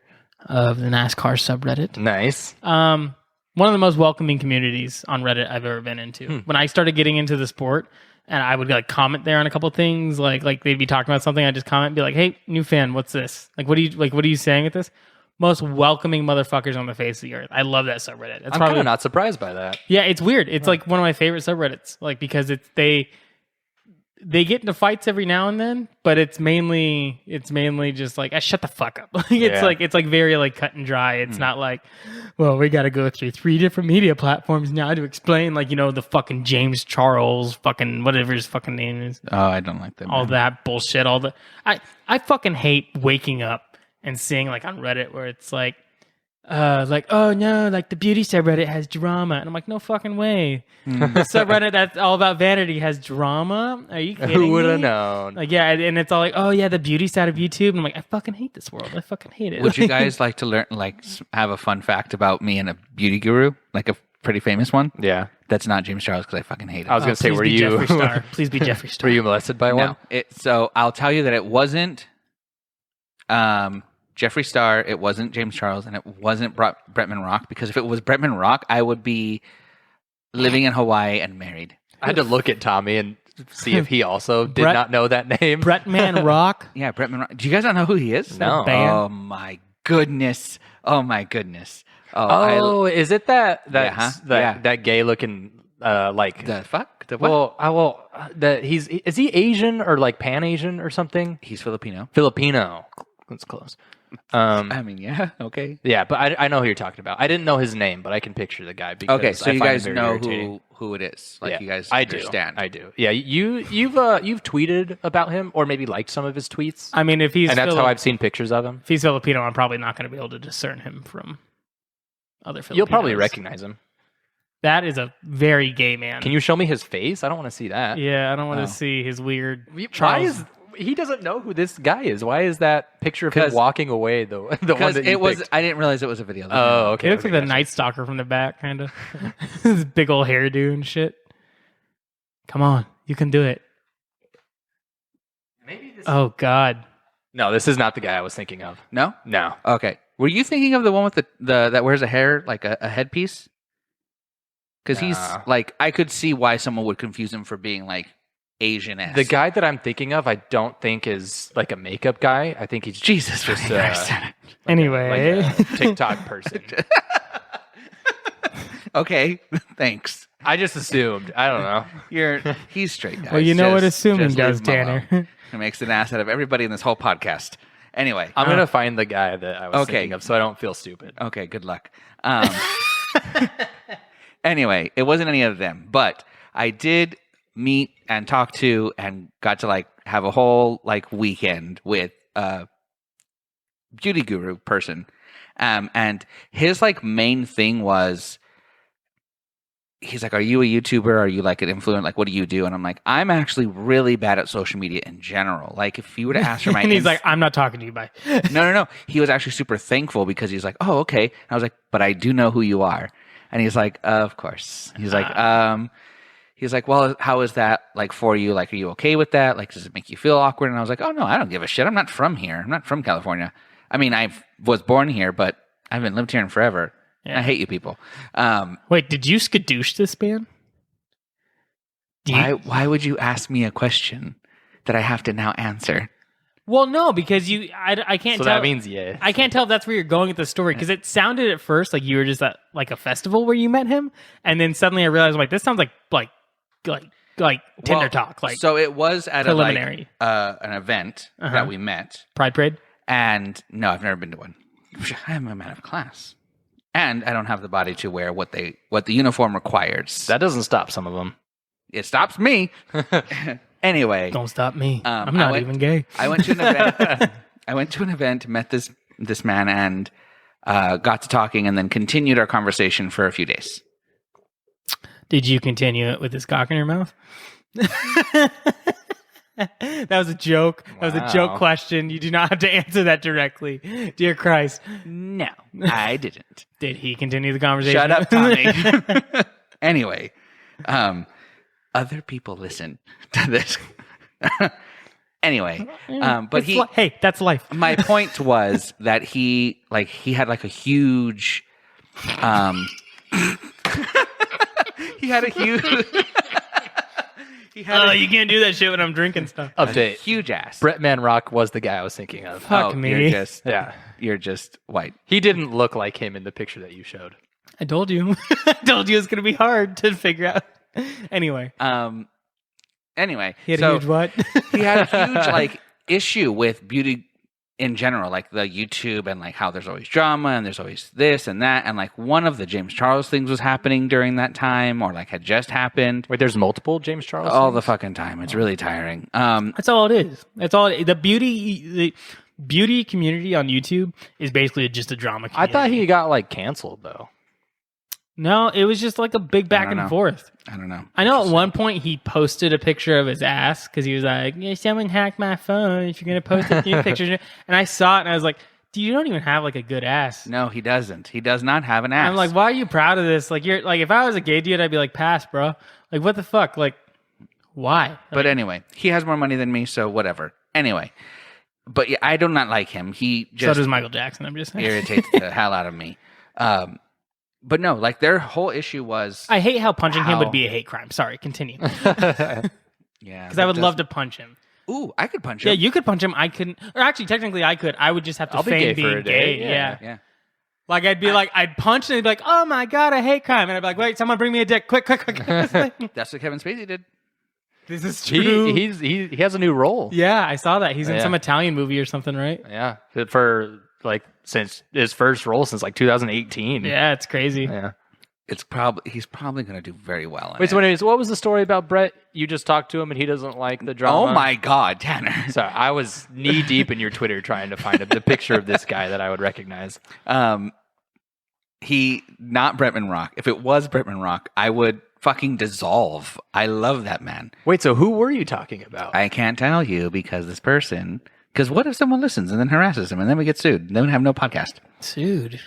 of the NASCAR subreddit. Nice. One of the most welcoming communities on Reddit I've ever been into. When I started getting into the sport, and I would like comment there on a couple of things, like they'd be talking about something, I'd just comment and be like, "Hey, new fan, what's this? Like, what are you saying with this?" Most welcoming motherfuckers on the face of the earth. I love that subreddit. It's I'm kind of not surprised by that. yeah, it's weird. It's like one of my favorite subreddits. Like because they get into fights every now and then, but it's mainly just like shut the fuck up. It's like very like cut and dry. It's not like, well, we got to go through 3 different media platforms now to explain like the fucking James Charles fucking whatever his fucking name is. Oh, I don't like that. All that bullshit. I fucking hate waking up and seeing like on Reddit where it's like oh no, like the beauty subreddit has drama, and I'm like, no fucking way. The subreddit that's all about vanity has drama. Are you kidding Who would have me? known? Like yeah, and it's all like, oh yeah, the beauty side of YouTube. And I'm like, I fucking hate this world. I fucking hate it. Would you guys like to learn, have a fun fact about me and a beauty guru, like a pretty famous one? Yeah. That's not James Charles because I fucking hate him. I was gonna say, please were be you Jeffree Star? Please be Jeffree Star. were you molested by one? No. So I'll tell you that it wasn't Jeffree Star, it wasn't James Charles, and it wasn't Bretman Rock, because if it was Bretman Rock, I would be living in Hawaii and married. I had to look at Tommy and see if he also did Brett- not know that name. Bretman Rock. Yeah, Bretman Rock. Do you guys not know who he is? No. Band. Oh my goodness. Oh my goodness. Oh, Is it that Yeah. that gay looking like the fuck? The what? that is he Asian or like Pan Asian or something? He's Filipino. Filipino. That's close. I mean, yeah, okay. Yeah, but I know who you're talking about. I didn't know his name, but I can picture the guy. Because Okay, so I you find him gues very know irritating. who it is. Like, Yeah, you guys I understand. I do. Yeah, you've tweeted about him or maybe liked some of his tweets. I mean, if he's And that's how I've seen pictures of him. if he's Filipino, I'm probably not going to be able to discern him from other Filipinos. You'll probably recognize him. That is a very gay man. Can you show me his face? I don't want to see that. Yeah, I don't want Oh. to see his weird. Why Charles. is he doesn't know who this guy is? Why is that picture of him 'Cause- walking away the one Because that you it was, picked? I didn't realize it was a video. Oh, okay. He looks okay, like the gotcha. Night Stalker from the back, kind of. His big old hairdo and shit. Come on, you can do it. Maybe this. Oh God, No, this is not the guy I was thinking of. No? No. Okay. Were you thinking of the one with the that wears a hair, like a headpiece? Because he's Nah. like, I could see why someone would confuse him for being like Asian-esque. The guy that I'm thinking of, I don't think is like a makeup guy. I think he's Jesus just Christ. anyway. like a TikTok person. Okay, thanks. I just assumed. I don't know. He's straight, guys. well, you know what Just- assuming just does, leave him alone. Tanner. It makes an ass out of everybody in this whole podcast. Anyway, I'm gonna find the guy that I was Okay. thinking of, so I don't feel stupid. okay, good luck. Anyway, it wasn't any of them, but I did meet and talk to and got to like have a whole like weekend with a beauty guru person. And his like main thing was he's like, are you a YouTuber? Are you like an influencer? Like, what do you do? And I'm like, I'm actually really bad at social media in general. Like, if you were to ask for my and he's like, I'm not talking to you, bye. no. He was actually super thankful because he's like, oh, okay. And I was like, but I do know who you are. And he's like, of course. He's like, well, how is that like for you? Like, are you okay with that? Like, does it make you feel awkward? And I was like, oh no, I don't give a shit. I'm not from here. I'm not from California. I mean, I was born here, but I haven't lived here in forever. Yeah. I hate you people. Wait, did you skadoosh this man? Why would you ask me a question that I have to now answer? Well, no, because I can't tell. So that means yeah. I can't tell if that's where you're going with the story, because it sounded at first like you were just at like a festival where you met him, and then suddenly I realized, I'm like, this sounds like Tinder talk. Like, so it was at preliminary. An event that we met. Pride Parade? And no, I've never been to one. I am a man of class. And I don't have the body to wear what the uniform requires. That doesn't stop some of them. It stops me. Anyway, don't stop me. I'm not even gay. I went to an event. Met this man, and got to talking, and then continued our conversation for a few days. Did you continue it with his cock in your mouth? That was a joke. That was a joke question. You do not have to answer that directly. Dear Christ. No, I didn't. Did he continue the conversation? Shut up, Tommy. Anyway, other people listen to this. Anyway, but hey, that's life. My point was that he had like a huge, he had a huge. You can't do that shit when I'm drinking stuff. Update. Huge ass. Brett Man Rock was the guy I was thinking of. Fuck me. You're just white. He didn't look like him in the picture that you showed. I told you. I told you it's going to be hard to figure out. Anyway. Anyway. He had a huge what? He had a huge issue with beauty in general, like the YouTube, and like how there's always drama and there's always this and that, and like one of the James Charles things was happening during that time, or like had just happened. Wait, there's multiple James Charles all things? the fucking time. It's really tiring. That's all it is. That's all. The beauty community on YouTube is basically just a drama community. I thought he got like canceled though. No, it was just like a big back and forth. I don't know. I know at one point he posted a picture of his ass because he was like, yeah, someone hacked my phone. If you're going to post a few pictures. And I saw it and I was like, dude, you don't even have like a good ass. No, he doesn't. He does not have an ass. I'm like, why are you proud of this? Like, you're like, if I was a gay dude, I'd be like, pass, bro. Like, what the fuck? Like, why? But anyway, he has more money than me, so whatever. Anyway, but yeah, I do not like him. He just so does Michael Jackson. I'm just saying. Irritates the hell out of me. But no, like their whole issue was... I hate how punching him would be a hate crime. Sorry, continue. Yeah. Because I would love to punch him. Ooh, I could punch him. Yeah, you could punch him. I couldn't... Or actually, technically, I could. I would just have to feign being gay. Yeah. Like, I'd be like, I'd punch and they'd be like, oh my God, a hate crime. And I'd be like, wait, someone bring me a dick. Quick. That's what Kevin Spacey did. This is true. He has a new role. Yeah, I saw that. He's in some Italian movie or something, right? Yeah. For since his first role since 2018. Yeah, it's crazy. Yeah. He's probably going to do very well. Wait, so anyways, what was the story about Brett? You just talked to him and he doesn't like the drama. Oh my God, Tanner! So I was knee deep in your Twitter trying to find the picture of this guy that I would recognize. He not Bretman Rock. If it was Bretman Rock, I would fucking dissolve. I love that man. Wait, so who were you talking about? I can't tell you because this person. Because what if someone listens and then harasses him and then we get sued? Then we have no podcast. Sued?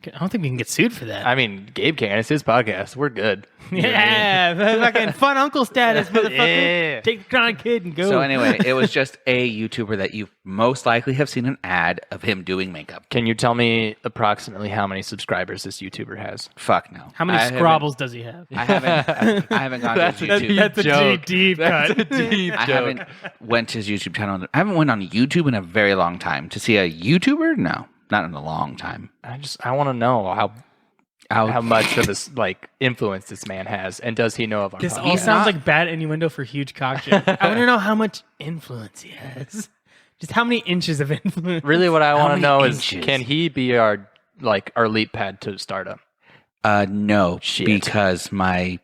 I don't think we can get sued for that. I mean, Gabe can. It's his podcast. We're good. Yeah, fucking fun uncle status, motherfucker. Yeah. Take the crying kid and go. So anyway, it was just a YouTuber that you most likely have seen an ad of him doing makeup. Can you tell me approximately how many subscribers this YouTuber has? Fuck no. How many scrabbles does he have? I haven't gone to his YouTube. That's a deep cut. That's a deep I haven't went to his YouTube channel. I haven't went on YouTube in a very long time. To see a YouTuber? No, not in a long time. I want to know how much of this influence this man has, and does he know of our This podcast? all sounds like bad innuendo for huge cock joke. I want to know how much influence he has. Just how many inches of influence. Really, what I want to know inches? is, can he be our leap pad to stardom? No, Shit. because my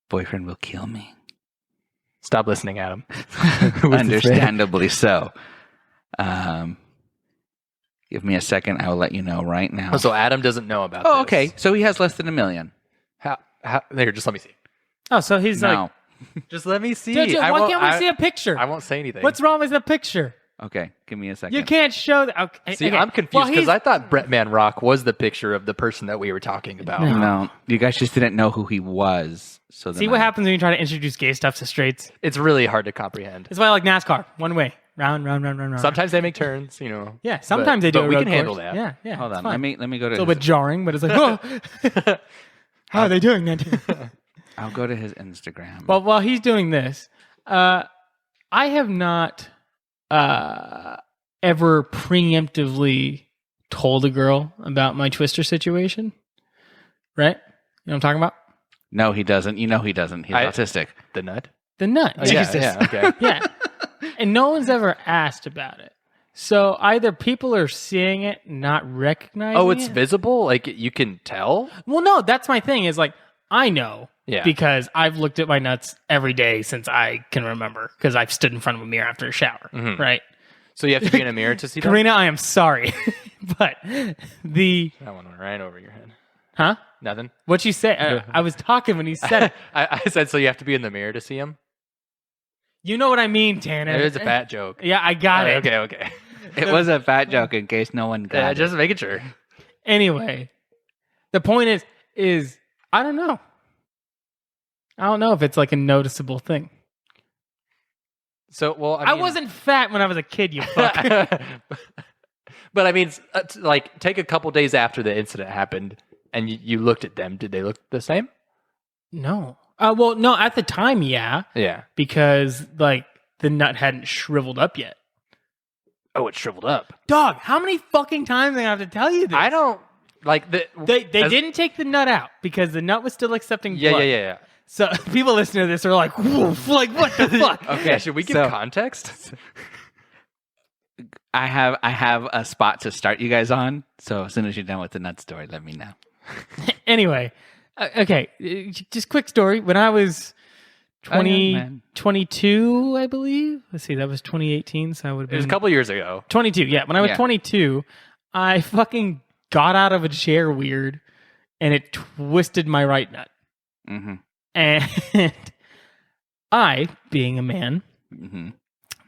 boyfriend will kill me. Stop listening, Adam. Understandably so. Give me a second. I will let you know right now. Oh, so Adam doesn't know about this. Oh, okay. So he has less than 1 million. How There, just let me see. Oh, so he's No. Just let me see. Dude, why can't we see a picture? I won't say anything. What's wrong with the picture? Okay, give me a second. You can't show that. Okay. See, okay. I'm confused Well, because I thought Bretman Rock was the picture of the person that we were talking about. No, you guys just didn't know who he was. So see what happens when you try to introduce gay stuff to straights. It's really hard to comprehend. That's why I like NASCAR. One way, round, round, round, round, round. Sometimes they make turns, you know. Yeah, sometimes they do. But a we road can handle course. that. Yeah, yeah. Hold it's on. fine. Let me go to. It's a little bit jarring, but it's like, oh, how are they doing that? I'll go to his Instagram. Well, while he's doing this, I have not ever preemptively told a girl about my Twister situation. Right? You know what I'm talking about? No, he doesn't. You know he doesn't. He's autistic. The nut? The nut. Oh, yeah, yeah, okay. Yeah. And no one's ever asked about it. So either people are seeing it, not recognizing it. Oh, it's visible? Like you can tell? Well, no, that's my thing is like, I know Yeah. because I've looked at my nuts every day since I can remember because I've stood in front of a mirror after a shower, right? So you have to be in a mirror to see that? Karina, I am sorry, but the... That one went right over your head. Huh? Nothing? What'd you say? I was talking when he said it. I said, so you have to be in the mirror to see him? You know what I mean, Tanner. It was a fat joke. Yeah, I got it. Okay. It was a fat joke in case no one got Yeah, it. just making sure. Anyway, the point is I don't know. I don't know if it's like a noticeable thing. So, well, I wasn't fat when I was a kid, you fuck. But I mean, like, take a couple days after the incident happened and you looked at them. Did they look the same? No. Well, no, at the time, yeah. Yeah. Because, like, the nut hadn't shriveled up yet. Oh, it shriveled up. Dog, how many fucking times do I have to tell you this? I don't, like, They didn't take the nut out because the nut was still accepting blood. Yeah. So people listening to this are like, woof, like, what the fuck? Okay, should we give context? I have a spot to start you guys on. So as soon as you're done with the nut story, let me know. Anyway, okay, just quick story. When I was 22, I believe. Let's see, that was 2018, so I would have been... It was a couple years ago. 22, yeah. When I was 22, I fucking got out of a chair weird, and it twisted my right nut. Mm-hmm. And I, being a man,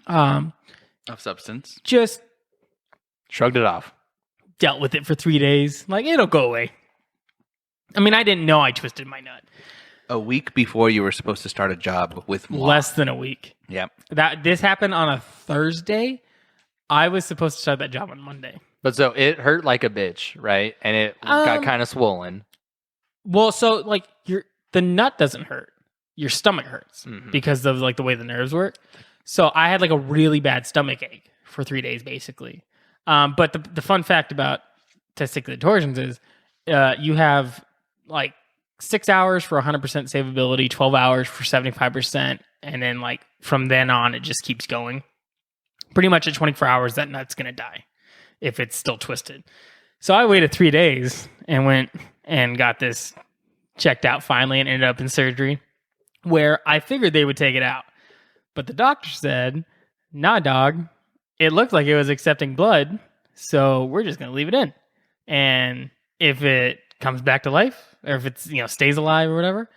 Of substance. just Shrugged it off. dealt with it for 3 days. Like, it'll go away. I mean, I didn't know I twisted my nut. A week before you were supposed to start a job with moi. Less than a week. Yep. This happened on a Thursday. I was supposed to start that job on Monday. But so it hurt like a bitch, right? And it got kind of swollen. Well, so like the nut doesn't hurt. Your stomach hurts because of like the way the nerves work. So I had like a really bad stomach ache for 3 days, basically. But the fun fact about testicular torsions is you have like 6 hours for 100% savability, 12 hours for 75%, and then like from then on it just keeps going. Pretty much at 24 hours, that nut's gonna die if it's still twisted. So I waited 3 days and went and got this checked out finally and ended up in surgery where I figured they would take it out. But the doctor said, nah, dog, it looked like it was accepting blood, so we're just going to leave it in. And if it comes back to life, or if it's, stays alive or whatever,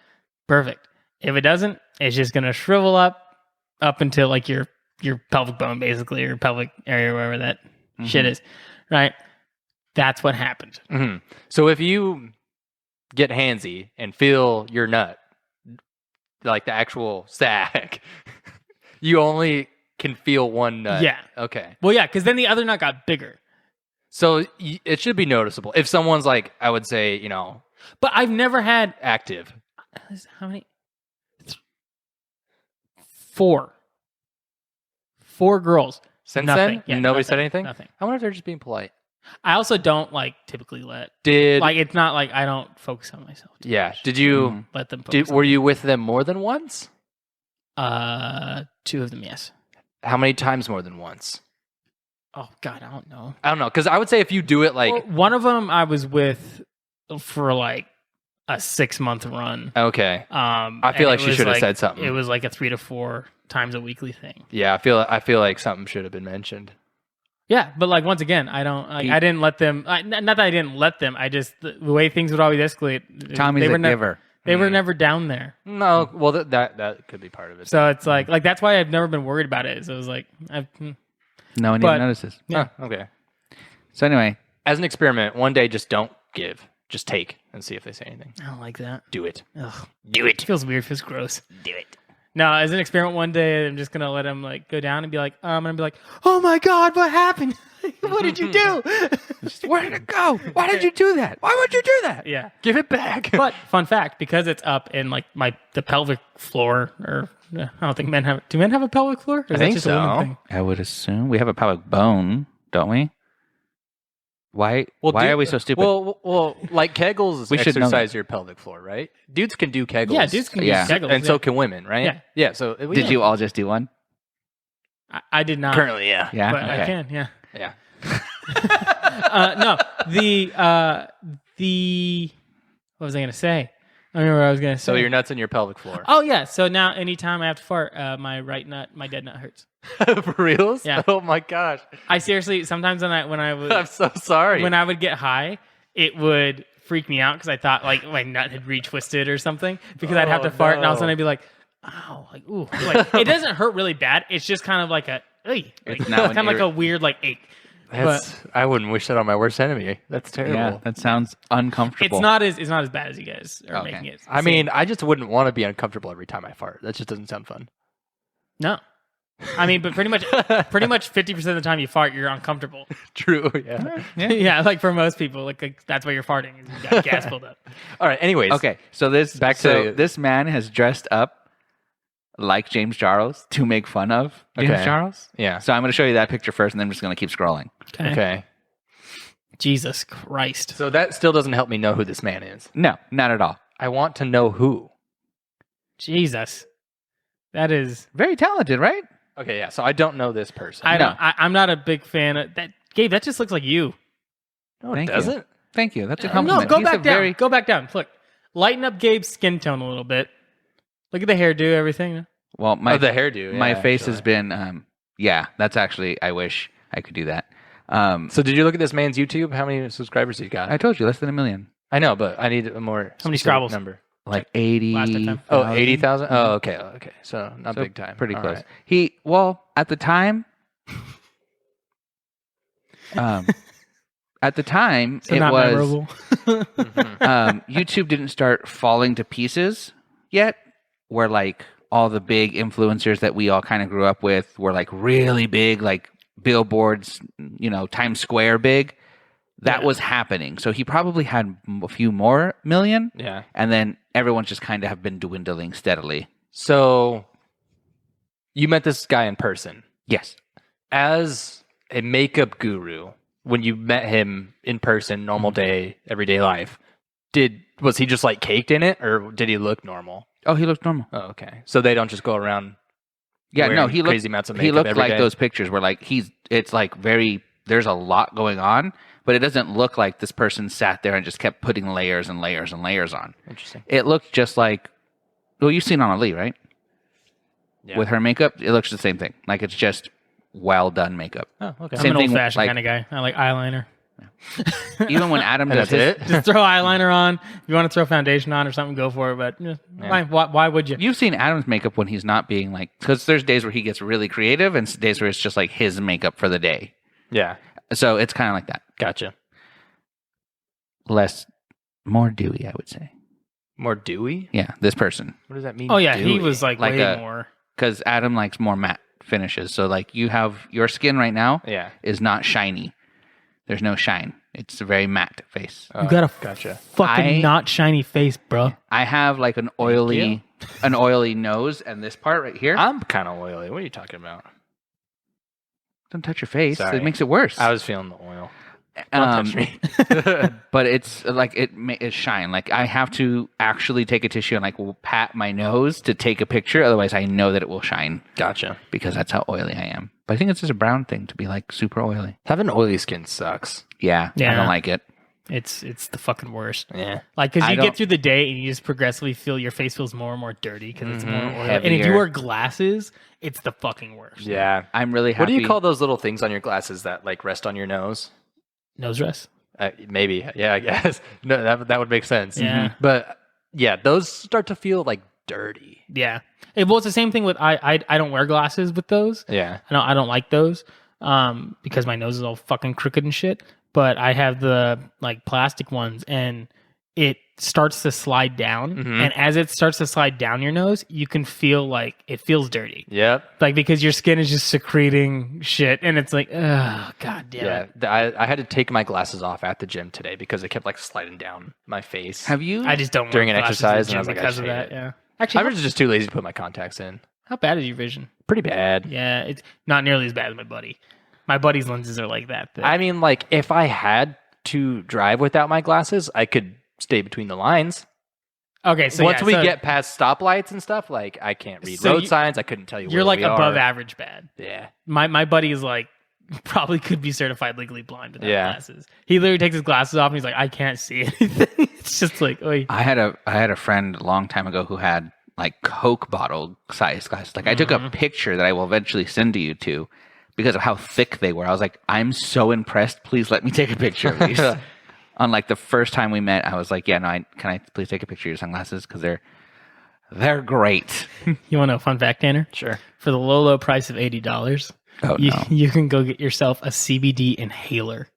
perfect. If it doesn't, it's just going to shrivel up until like your pelvic bone, basically, or pelvic area, wherever that shit is, right? That's what happened. Mm-hmm. So if you get handsy and feel your nut, like the actual sack, you only can feel one nut. Yeah. Okay. Well, yeah, because then the other nut got bigger. So it should be noticeable. If someone's like, I would say, But I've never had... active. How many? 4. 4 girls. Since Nothing. then, Yeah, nobody nothing. said anything? Nothing. I wonder if they're just being polite. I also don't typically let... Did it's not like I don't focus on myself. yeah? Did you Let them focus were you with them more than once? 2 of them, yes. How many times more than once? Oh, God, I don't know. I don't know, because I would say if you do it like Well, one of them I was with for like a 6-month run. okay, I feel like she should have said something. It was like a 3 to 4 times a weekly thing. yeah, I feel like something should have been mentioned. Yeah, but once again, I don't. I didn't let them. Not that I didn't let them. I just the way things would always escalate. Tommy's a giver. They were never down there. No, well that could be part of it. So it's like that's why I've never been worried about it. So it was like, No one But- even notices. yeah. Oh, okay. So anyway, As an experiment, one day just don't give. Just take and see if they say anything. I don't like that. Do it. Ugh. Do it. It feels weird. It feels gross. Do it. No, as an experiment, one day I'm just gonna let him like go down and be like, I'm gonna be like, oh my god, what happened? What did you do? where did it go? Why did you do that? Why would you do that? Yeah. Give it back. But fun fact, because it's up in like the pelvic floor, or I don't think men have. Do men have a pelvic floor? Or is that think just a woman so. thing? I would assume we have a pelvic bone, don't we? Why are we so stupid? Well, like Kegels We should know exercise your pelvic floor, right? Dudes can do Kegels. Yeah, dudes can Yeah. use Kegels, and so yeah. can women, right? Yeah. Yeah. So Did you all just do one? I did not. currently? Yeah. Yeah. But Okay. I can. Yeah. Yeah. No, the what was I gonna say? I remember what I was gonna say. So your nuts in your pelvic floor. Oh yeah. So now anytime I have to fart, my right nut, my dead nut hurts. For reals? Yeah. Oh my gosh. I seriously sometimes when I would I'm so sorry. when I would get high, it would freak me out because I thought like my nut had retwisted or something because I'd have to fart and all of a sudden I'd be like, ow, like ooh, like it doesn't hurt really bad. It's just kind of like a, like, It's now an kind of like a weird like ache. I wouldn't wish that on my worst enemy. That's terrible. Yeah, that sounds uncomfortable. It's not as bad as you guys are Okay. making it. I mean, I just wouldn't want to be uncomfortable every time I fart. That just doesn't sound fun. no. I mean, but pretty much 50% of the time you fart, you're uncomfortable. True. Yeah. Yeah, like for most people, like that's why you're farting. Is you got gas buildup. All right. Anyways. Okay, so this to- this man has dressed up like James Charles to make fun of James Okay. Charles. Yeah. So I'm going to show you that picture first, and then I'm just going to keep scrolling. Okay. Jesus Christ. So that still doesn't help me know who this man is. No, not at all. I want to know who. Jesus. That is. Very talented, right? Okay. Yeah. So I don't know this person. I'm not a big fan of that. Gabe, that just looks like you. no, it Thank you. doesn't. Thank you. That's a No, compliment. go He's back a down. very- Go back down. Look, lighten up Gabe's skin tone a little bit. Look at the hairdo, everything. Well, my the hairdo. my yeah, face has actually. been. Yeah, that's actually. I wish I could do that. So did you look at this man's YouTube? How many subscribers he got? I told you less than 1 million. I know, but I need a more How many specific Scrabbles? number. Like 80. Last time. Oh, 80,000? Oh, okay. Okay. So not big time. Pretty All close. right. At the time, So it not was memorable. YouTube didn't start falling to pieces yet, where like all the big influencers that we all kind of grew up with were like really big, like billboards, Times Square big. That was happening. So he probably had a few more million, Yeah. and then everyone's just kind of have been dwindling steadily. So you met this guy in person. Yes. As a makeup guru, when you met him in person, normal day, everyday life, was he just like caked in it, or did he look normal? Oh, he looked normal. Oh, okay. So they don't just go around. Yeah, no, wearing he looked crazy amounts of makeup. he looked every like day? those pictures where like it's like very, there's a lot going on, but it doesn't look like this person sat there and just kept putting layers and layers and layers on. Interesting. It looked just like, well, you've seen Anna Lee, right? Yeah. With her makeup, it looks the same thing. Like it's just well done makeup. Oh, okay. I'm Same an thing, old-fashioned like- kind of guy. I like eyeliner. Even when Adam And does that's his, it. Just throw eyeliner on. If you want to throw foundation on or something, go for it. But why would you? you've seen Adam's makeup when he's not being like, because there's days where he gets really creative and days where it's just like his makeup for the day. Yeah. So it's kind of like that. Gotcha. More dewy, I would say. More dewy? Yeah, this person. What does that mean? Oh yeah, he dewy? was like Like way a- more. Because Adam likes more matte finishes. So like you have your skin right now Yeah. is not shiny. There's no shine. It's a very matte face. You got a Gotcha. fucking not shiny face, bro. I have like an oily nose, and this part right here. I'm kind of oily. What are you talking about? Don't touch your face. Sorry. It makes it worse. I was feeling the oil. Don't touch me. But it's like it shine. Like I have to actually take a tissue and like pat my nose to take a picture. Otherwise, I know that it will shine Gotcha. because that's how oily I am. But I think it's just a brown thing to be like super oily. Having oily skin sucks. Yeah, I Yeah. don't like it. It's the fucking worst. Yeah. Like, because I you don't- get through the day and you just progressively feel your face feels more and more dirty because it's more oily. And if Heavier. you wear glasses, it's the fucking worst. Yeah. I'm really happy. What do you call those little things on your glasses that like rest on your nose? Nose rest. Maybe. Yeah, I guess. No, that would make sense. Yeah. But yeah, those start to feel like dirty. Yeah. Well, it's the same thing with I don't wear glasses with those. Yeah. I don't like those because my nose is all fucking crooked and shit. But I have the like plastic ones, and it starts to slide down. And as it starts to slide down your nose, you can feel like it feels dirty. Yep. Like because your skin is just secreting shit, and it's like, oh god damn it. I had to take my glasses off at the gym today because it kept like sliding down my face. Have you? I just don't During wear an glasses exercise, at the and I gym was like, I because of hate that. it. Yeah. I Actually, was just too lazy to put my contacts in. how bad is your vision? Pretty bad. Yeah, it's not nearly as bad as my buddy. My buddy's lenses are like that. I mean, like, if I had to drive without my glasses, I could stay between the lines. Okay, so Once yeah, we so get past stoplights and stuff, like, I can't read So road you- signs. I couldn't tell you you're where like we above are. average bad. Yeah. My buddy is like probably could be certified legally blind without Yeah. glasses. He literally takes his glasses off and he's like, I can't see anything. It's just like, oy. I had a friend a long time ago who had like Coke bottle size glasses. Like I took a picture that I will eventually send to you too, because of how thick they were. I was like, I'm so impressed. Please let me take a picture of these. On like the first time we met, I was like, yeah, no, can I please take a picture of your sunglasses? Because they're great. You want to know a fun fact, Tanner? Sure. For the low price of $80, Oh you, no. you can go get yourself a CBD inhaler.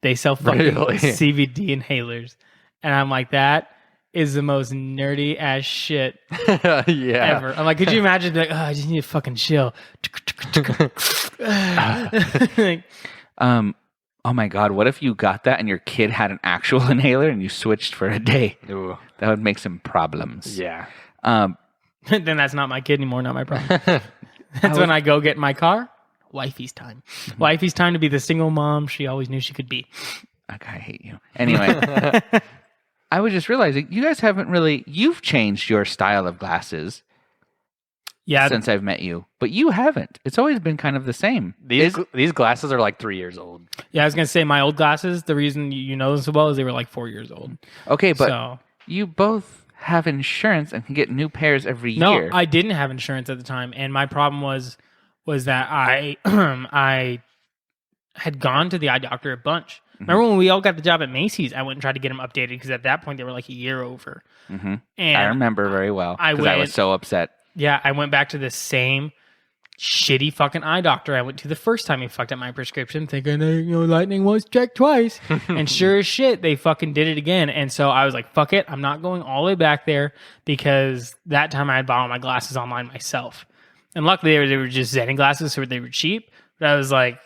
They sell fucking Really? CBD inhalers. And I'm like, that is the most nerdy ass shit Yeah. ever. I'm like, could you imagine like, oh, I just need to fucking chill. Like, Oh my God, what if you got that and your kid had an actual inhaler and you switched for a day? Ooh. That would make some problems. Yeah. Um, then that's not my kid anymore, not my problem. That's when I go get in my car. Wifey's time. Wifey's time to be the single mom she always knew she could be. I hate you. Anyway, I was just realizing you guys haven't really, you've changed your style of glasses Yeah, since I've met you, but you haven't. It's always been kind of the same. These glasses are like 3 years old. yeah. I was gonna say my old glasses. The reason you know them so well is they were like 4 years old. Okay, but So you both have insurance and can get new pairs every no, year. I didn't have insurance at the time, and my problem was that I I had gone to the eye doctor a bunch. Remember when we all got the job at Macy's? I went and tried to get them updated because at that point they were like a year over. hmm And I remember very well I because I was went- so upset. Yeah, I went back to the same shitty fucking eye doctor I went to the first time he fucked up my prescription, thinking, lightning was checked twice. And sure as shit, they fucking did it again. And so I was like, fuck it, I'm not going all the way back there because that time I had bought all my glasses online myself. And luckily they were just Zenny glasses, so they were cheap. But I was like,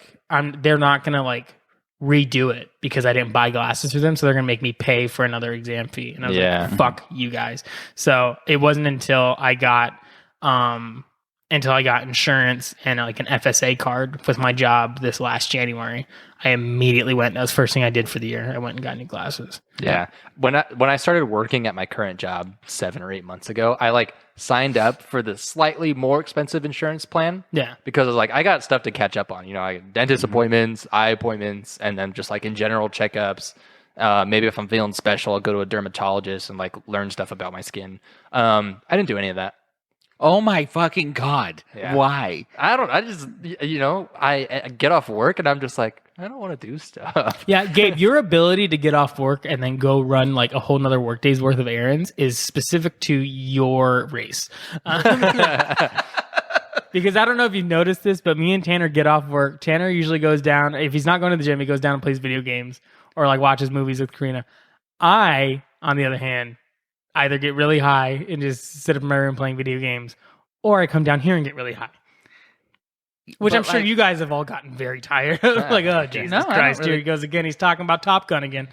they're not gonna like redo it because I didn't buy glasses for them, so they're gonna make me pay for another exam fee. And I was Yeah. like, fuck you guys. So it wasn't until I got insurance and like an FSA card with my job this last January, I immediately went. That was the first thing I did for the year. I went and got new glasses. Yeah. When I started working at my current job 7 or 8 months ago, I like signed up for the slightly more expensive insurance plan Yeah. because I was like, I got stuff to catch up on. I got dentist appointments, eye appointments, and then just like in general checkups. Maybe if I'm feeling special, I'll go to a dermatologist and like learn stuff about my skin. I didn't do any of that. Oh my fucking God. Yeah. Why? I just, I get off work and I'm just like, I don't want to do stuff. Yeah, Gabe, your ability to get off work and then go run like a whole nother workday's worth of errands is specific to your race. Because I don't know if you've noticed this, but me and Tanner get off work. Tanner usually goes down, if he's not going to the gym, he goes down and plays video games or like watches movies with Karina. I, on the other hand, either get really high and just sit up in my room playing video games, or I come down here and get really high. Which But, I'm sure like- you guys have all gotten very tired of. Like, oh, Jesus No, I don't Christ, here really- he goes again. He's talking about Top Gun again.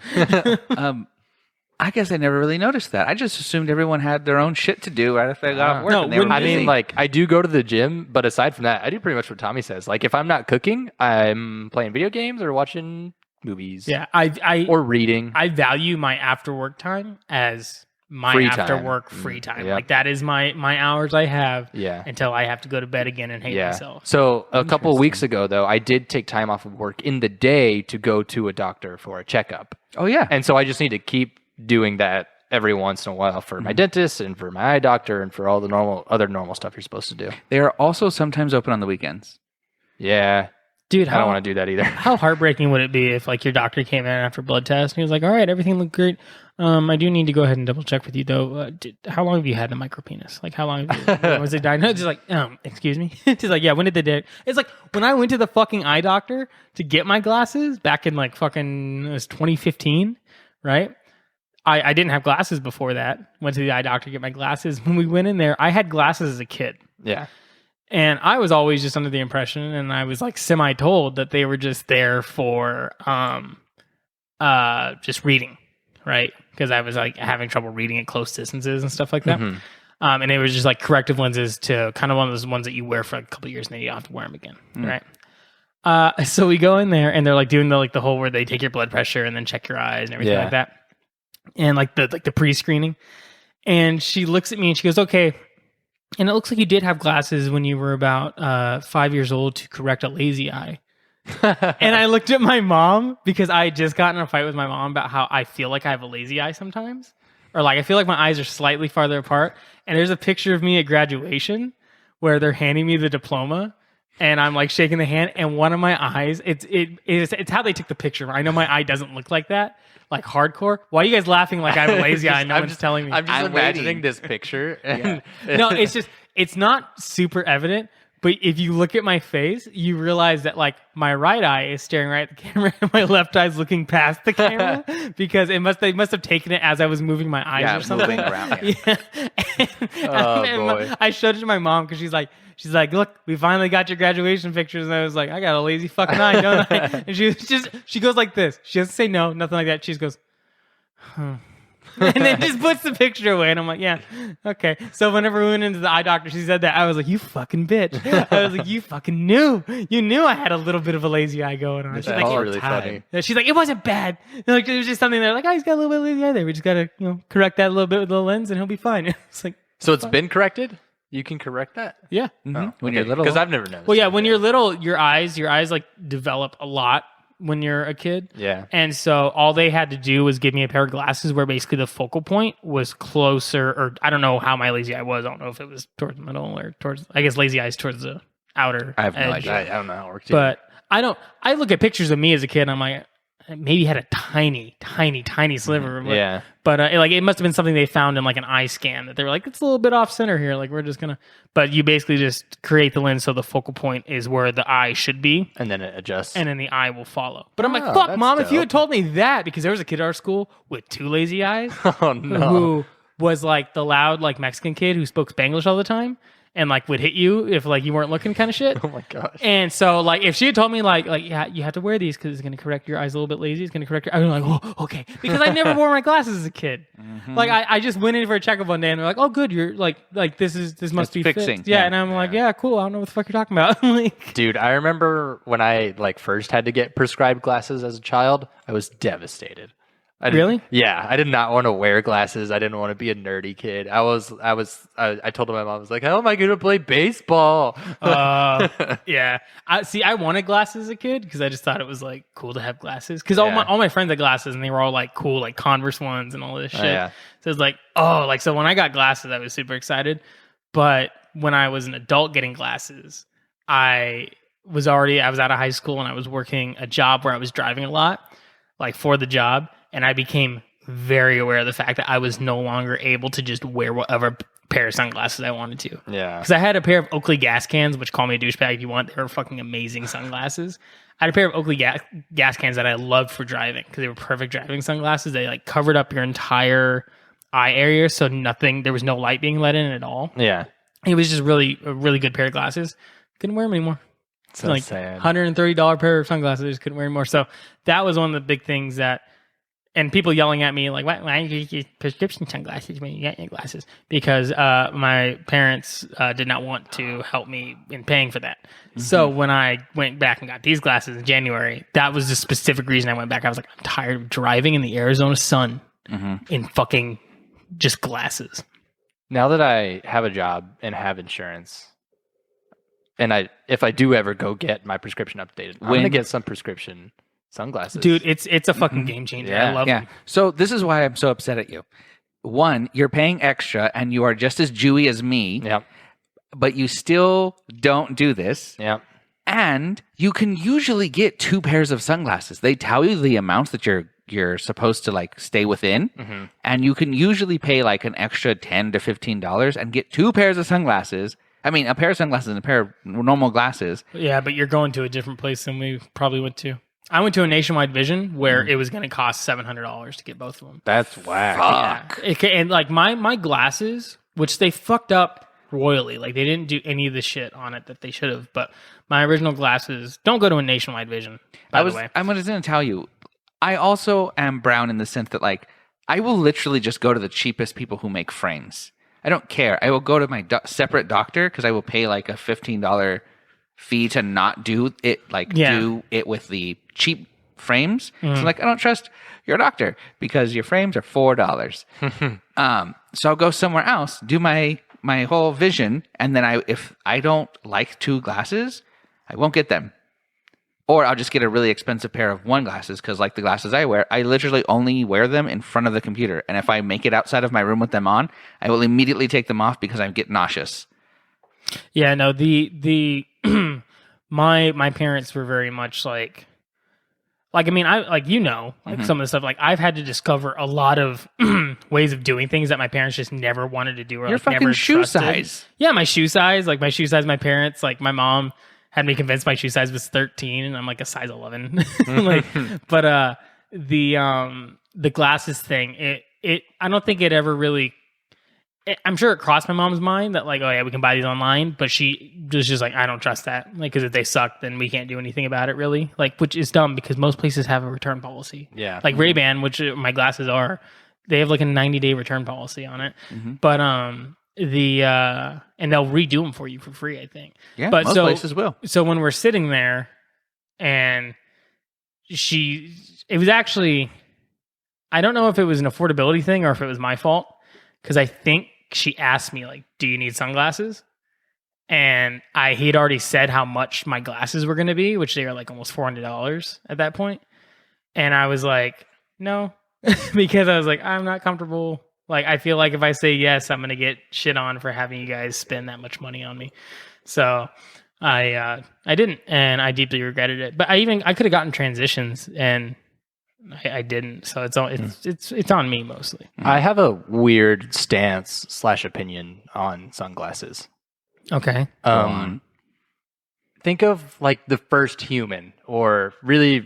I guess I never really noticed that. I just assumed everyone had their own shit to do right after they got off work. No, and they were when- I busy. mean, like, I do go to the gym, but aside from that, I do pretty much what Tommy says. Like, if I'm not cooking, I'm playing video games or watching movies. Yeah, I Or reading. I value my after work time as my Free after time. work free time. yeah. Like that is my hours I have Yeah. until I have to go to bed again and hate Yeah. myself. So a couple of weeks ago, though, I did take time off of work in the day to go to a doctor for a checkup. oh yeah. And so I just need to keep doing that every once in a while for my dentist and for my eye doctor and for all the other normal stuff you're supposed to do. They are also sometimes open on the weekends. Yeah. Dude, I don't want to do that either. How heartbreaking would it be if like your doctor came in after blood test and he was like, all right, everything looked great. I do need to go ahead and double check with you though. How long have you had the micropenis? Like how long was it diagnosed? Just like, excuse me. Just like, yeah, when did the day? It's like when I went to the fucking eye doctor to get my glasses back in like fucking, it was 2015, right? I didn't have glasses before that. Went to the eye doctor to get my glasses. When we went in there, I had glasses as a kid. Yeah. And I was always just under the impression, and I was like semi-told that they were just there for just reading, right? Because I was like having trouble reading at close distances and stuff like that. Mm-hmm. And it was just like corrective lenses to kind of one of those ones that you wear for like a couple of years and then you don't have to wear them again, right? So we go in there and they're like doing the whole where they take your blood pressure and then check your eyes and everything like that, and like the pre-screening. And she looks at me and she goes, "Okay." And it looks like you did have glasses when you were about 5 years old to correct a lazy eye. And I looked at my mom because I had just gotten in a fight with my mom about how I feel like I have a lazy eye sometimes. Or like I feel like my eyes are slightly farther apart. And there's a picture of me at graduation where they're handing me the diploma. And I'm like shaking the hand. And one of my eyes, it's how they took the picture. I know my eye doesn't look like that. Like hardcore. Why are you guys laughing like I have a lazy eye? No one's telling me. I'm just imagining this picture. And No, it's not super evident, but if you look at my face, you realize that like my right eye is staring right at the camera and my left eye is looking past the camera because they must have taken it as I was moving my eyes or something. Moving around. Yeah. I showed it to my mom because she's like, look, we finally got your graduation pictures. And I was like, I got a lazy fucking eye, don't I? And she goes like this. She doesn't say no, nothing like that. She just goes, huh. And then just puts the picture away. And I'm like, yeah, okay. So whenever we went into the eye doctor, she said that. I was like, you fucking bitch. I was like, you fucking knew. You knew I had a little bit of a lazy eye going on. That's She's like, really funny. She's like, it wasn't bad. Like, it was just something there. Like, oh, he's got a little bit of lazy eye there. We just got to, correct that a little bit with the lens and he'll be fine. It's like, so it's been corrected? You can correct that? yeah. Mm-hmm. When you're little. Because I've never noticed. Well, yeah, when you're little, your eyes like develop a lot when you're a kid. Yeah. And so all they had to do was give me a pair of glasses where basically the focal point was closer, or I don't know how my lazy eye was. I don't know if it was towards the middle or towards, I guess lazy eyes towards the outer I have no edge. idea. I don't know how it works. But I look at pictures of me as a kid and I'm like, maybe had a tiny sliver. But, yeah. But it must have been something they found in like an eye scan that they were like, it's a little bit off center here. Like we're just going to, but you basically just create the lens so the focal point is where the eye should be. And then it adjusts. And then the eye will follow. But I'm like, Oh, fuck, that's Mom, if you dope. had told me that, because there was a kid at our school with two lazy eyes Oh, no. who was like the loud like Mexican kid who spoke Spanglish all the time and like would hit you if like you weren't looking kind of shit. Oh, my gosh. And so, like, if she had told me, like, yeah, you have to wear these because it's going to correct your eyes a little bit lazy. It's going to correct your... I was like, oh, okay. Because I never wore my glasses as a kid. Mm-hmm. Like, I just went in for a checkup one day and they're like, oh, good. You're like this must It's be fixing. fixed. Yeah. Yeah. And I'm like, yeah, cool. I don't know what the fuck you're talking about. Like, Dude, I remember when I like first had to get prescribed glasses as a child, I was devastated. Really? Yeah, I did not want to wear glasses. I didn't want to be a nerdy kid. I told my mom, I was like, how am I going to play baseball? yeah. I wanted glasses as a kid because I just thought it was like cool to have glasses. Because all my friends had glasses and they were all like cool, like Converse ones and all this shit. Yeah. So it's like, so when I got glasses, I was super excited. But when I was an adult getting glasses, I was out of high school and I was working a job where I was driving a lot, like for the job. And I became very aware of the fact that I was no longer able to just wear whatever pair of sunglasses I wanted to. Yeah. Because I had a pair of Oakley gas cans, which call me a douchebag if you want. They were fucking amazing sunglasses. I had a pair of Oakley gas cans that I loved for driving because they were perfect driving sunglasses. They like covered up your entire eye area, so there was no light being let in at all. Yeah. It was just a really good pair of glasses. Couldn't wear them anymore. So like sad. $130 pair of sunglasses. I just couldn't wear anymore. So that was one of the big things that, and people yelling at me like, why do you use prescription sunglasses when you get your glasses? Because my parents did not want to help me in paying for that. Mm-hmm. So when I went back and got these glasses in January, that was the specific reason I went back. I was like, I'm tired of driving in the Arizona sun in fucking just glasses. Now that I have a job and have insurance, and if I do ever go get my prescription updated, I'm going to get some prescription sunglasses. Dude, it's a fucking game changer. Yeah. I love them. So this is why I'm so upset at you. One, you're paying extra and you are just as Jewy as me, Yep. but you still don't do this. Yep. And you can usually get 2 pairs of sunglasses. They tell you the amounts that you're supposed to like stay within, and you can usually pay like an extra $10 to $15 and get 2 pairs of sunglasses. I mean, a pair of sunglasses and a pair of normal glasses. Yeah, but you're going to a different place than we probably went to. I went to a Nationwide Vision where it was going to cost $700 to get both of them. That's whack. Fuck. Yeah. And like my glasses, which they fucked up royally, like they didn't do any of the shit on it that they should have. But my original glasses, don't go to a Nationwide Vision. By the way, I'm going to tell you, I also am brown in the sense that like I will literally just go to the cheapest people who make frames. I don't care. I will go to my separate doctor because I will pay like a $15 fee to not do it, do it with the cheap frames. So like, I don't trust your doctor because your frames are $4. So I'll go somewhere else, do my whole vision, and then if I don't like 2 glasses, I won't get them. Or I'll just get a really expensive pair of 1 glasses because like the glasses I wear, I literally only wear them in front of the computer. And if I make it outside of my room with them on, I will immediately take them off because I get nauseous. Yeah, no, the my parents were very much like I mean, I like some of the stuff, like I've had to discover a lot of ways of doing things that my parents just never wanted to do or Your like fucking never shoe trusted. size. Yeah, my shoe size, my parents, like my mom had me convinced my shoe size was 13 and I'm like a size 11. But the glasses thing, it I don't think it ever really I'm sure it crossed my mom's mind that like, oh yeah, we can buy these online, but she was just like, I don't trust that. Like, because if they suck, then we can't do anything about it really. Like, which is dumb because most places have a return policy. Yeah. Like Ray-Ban, which my glasses are, they have like a 90-day return policy on it. But and they'll redo them for you for free, I think. Yeah, but most places will. So when we're sitting there and it was actually, I don't know if it was an affordability thing or if it was my fault. Because I think she asked me, like, do you need sunglasses? And he had already said how much my glasses were going to be, which they were like almost $400 at that point. And I was like, no, because I was like, I'm not comfortable. Like, I feel like if I say yes, I'm going to get shit on for having you guys spend that much money on me. So I didn't, and I deeply regretted it. But I could have gotten transitions, and I didn't, so it's on me mostly. I have a weird stance / opinion on sunglasses. Okay. Think of like the first human, or really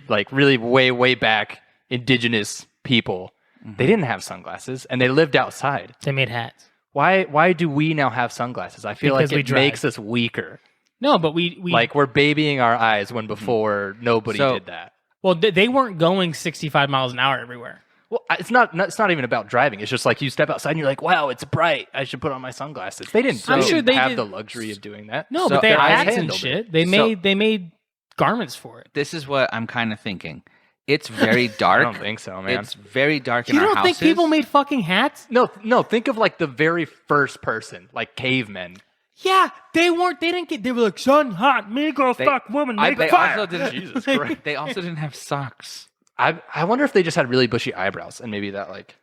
way back indigenous people. They didn't have sunglasses, and they lived outside. They made hats. Why do we now have sunglasses? I feel Because like we it drive. makes us weaker. No, but we Like we're babying our eyes when before nobody So- did that. well, they weren't going 65 miles an hour everywhere. Well, it's not even about driving. It's just like you step outside and you're like, wow, it's bright. I should put on my sunglasses. They didn't. I'm sure they have did- the luxury of doing that. No, So but they had their eyes hats and handled shit. it. They made garments for it. This is what I'm kind of thinking. It's very dark. I don't think so, man. It's very dark in You our don't houses. think people made fucking hats? No. Think of like the very first person, like cavemen. Yeah, they weren't. They didn't get. They were like, son, hot, me girl, fuck, woman, make they fire. also didn't. Jesus Christ. They also didn't have socks. I wonder if they just had really bushy eyebrows and maybe that like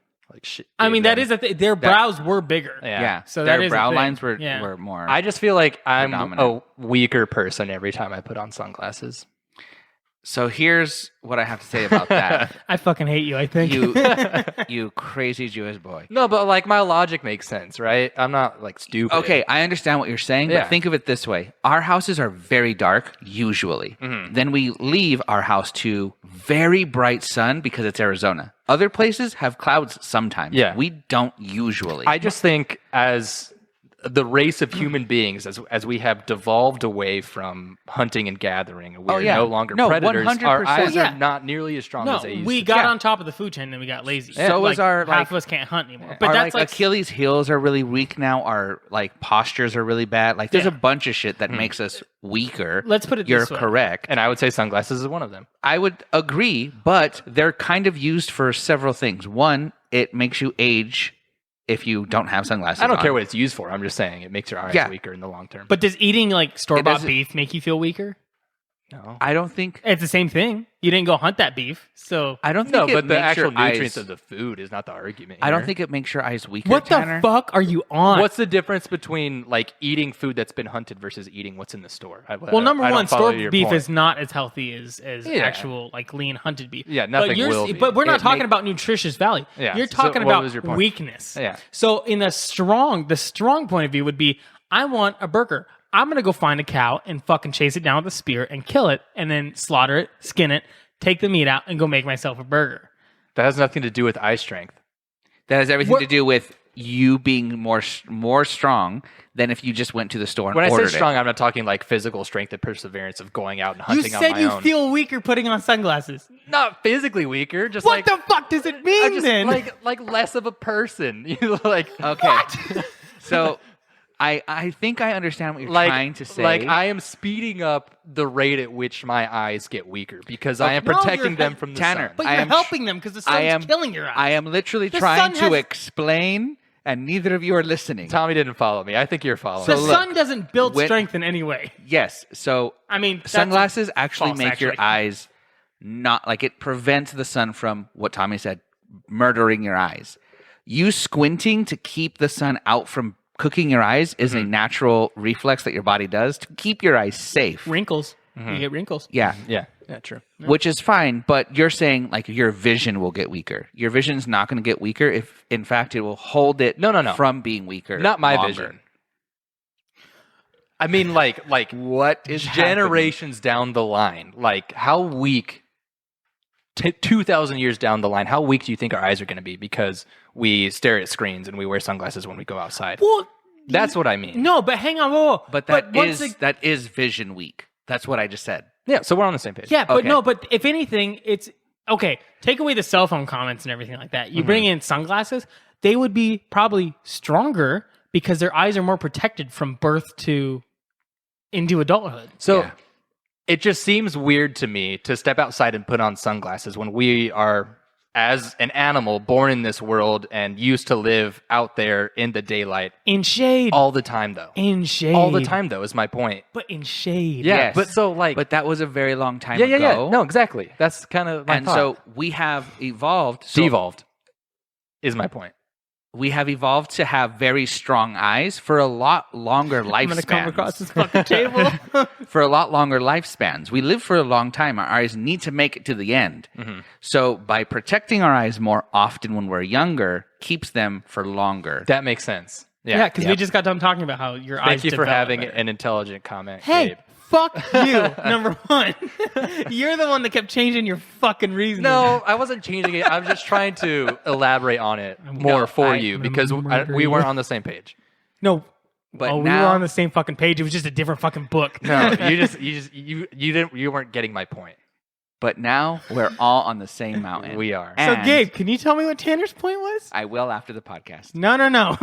shit. I mean, that gave is a their brows were bigger. them- Yeah. So their that is a brow thing. lines were Yeah. more. I just feel like I'm Predominant. a weaker person every time I put on sunglasses. So here's what I have to say about that. I fucking hate you. I think You crazy Jewish boy. No, but like my logic makes sense, right? I'm not like stupid. Okay, I understand what you're saying, Yeah. but think of it this way. Our houses are very dark, usually. Then we leave our house to very bright sun because it's Arizona. Other places have clouds sometimes. Yeah. We don't usually. I just think as the race of human beings, as we have devolved away from hunting and gathering, and we are yeah. no longer No, predators, our 100%. eyes Yeah. are not nearly as strong no, as they used we to. got Yeah. on top of the food chain and we got lazy. So like, is our, half like- of us can't hunt anymore. But our that's like Achilles heels are really weak now. Our like postures are really bad. Like there's Yeah. a bunch of shit that makes us weaker. Let's put it You're this way. correct. And I would say sunglasses is one of them. I would agree, but they're kind of used for several things. One, it makes you age if you don't have sunglasses I don't on. care what it's used for. I'm just saying it makes your eyes Yeah. weaker in the long term. But does eating like store bought doesn't- beef make you feel weaker? No. I don't think. It's the same thing. You didn't go hunt that beef, so I don't think No, it but the makes actual your nutrients eyes, of the food is not the argument. I don't here. think it makes your eyes weaker. what Tanner. the fuck are you on? What's the difference between like eating food that's been hunted versus eating what's in the store? Well, number I don't one, follow store your beef point. is not as healthy as Yeah. actual like lean hunted beef. Yeah, nothing will be. But we're not It talking make- about nutritious value. Yeah, You're so talking what about was your point? weakness. Yeah. So in the strong point of view would be, I want a burger. I'm gonna go find a cow and fucking chase it down with a spear and kill it, and then slaughter it, skin it, take the meat out, and go make myself a burger. That has nothing to do with eye strength. That has everything What- to do with you being more strong than if you just went to the store and When I say ordered strong, I'm not talking like physical strength and perseverance of going out and You hunting on said my you own. feel weaker putting on sunglasses. Not physically weaker, just What like the fuck does it I'm mean just then? like less of a person. You like Okay. So I think I understand what you're trying to say. Like I am speeding up the rate at which my eyes get weaker because I am No, protecting you're them he- from the Tanner, sun. But I you're am helping them because the sun's killing your eyes. I am literally The trying sun to has- explain, and neither of you are listening. Tommy didn't follow me. I think you're following. the So me. look, sun doesn't build when- strength in any way. Yes. So I mean, that's sunglasses actually false, make your actually. eyes not like it prevents the sun from what Tommy said, murdering your eyes. You squinting to keep the sun out from cooking your eyes is a natural reflex that your body does to keep your eyes safe. wrinkles. You get wrinkles. Yeah. Yeah, true. Which is fine, but you're saying like your vision will get weaker. Your vision's not going to get weaker if, in fact, it will hold it No. from being weaker. Not my longer. vision. I mean, like What is generations down the line, like how weak, 2,000 years down the line, how weak do you think our eyes are going to be because we stare at screens and we wear sunglasses when we go outside? Well, That's what I mean. no, but hang on, whoa. But once that is vision weak. That's what I just said. Yeah, so we're on the same page. yeah, but Okay. no, but if anything, it's okay. Take away the cell phone comments and everything like that. You bring in sunglasses, they would be probably stronger because their eyes are more protected from birth to into adulthood. So Yeah. it just seems weird to me to step outside and put on sunglasses when we are, as an animal, born in this world and used to live out there in the daylight In shade. all the time, though. in shade. All the time, though, is my point. But in shade. Yeah, Yes. but so like, But that was a very long time yeah. ago. No, exactly. That's kind of my And thought. so we have evolved. So devolved is my point. we have evolved to have very strong eyes for a lot longer I'm going to come lifespans. across this fucking table. For a lot longer lifespans. We live for a long time. Our eyes need to make it to the end. So by protecting our eyes more often when we're younger, keeps them for longer. That makes sense. Yeah, because we just got done talking about how your eyes Thank you for develop having better. an intelligent comment. Hey, Gabe. fuck you, number one. You're the one that kept changing your fucking reasoning. No, I wasn't changing it. I'm just trying to elaborate on it more for you because we weren't on the same page. No. But we were now- on the same fucking page. It was just a different fucking book. No, you weren't getting my point. But now we're all on the same mountain. We are. So, And Gabe, can you tell me what Tanner's point was? I will after the podcast. No.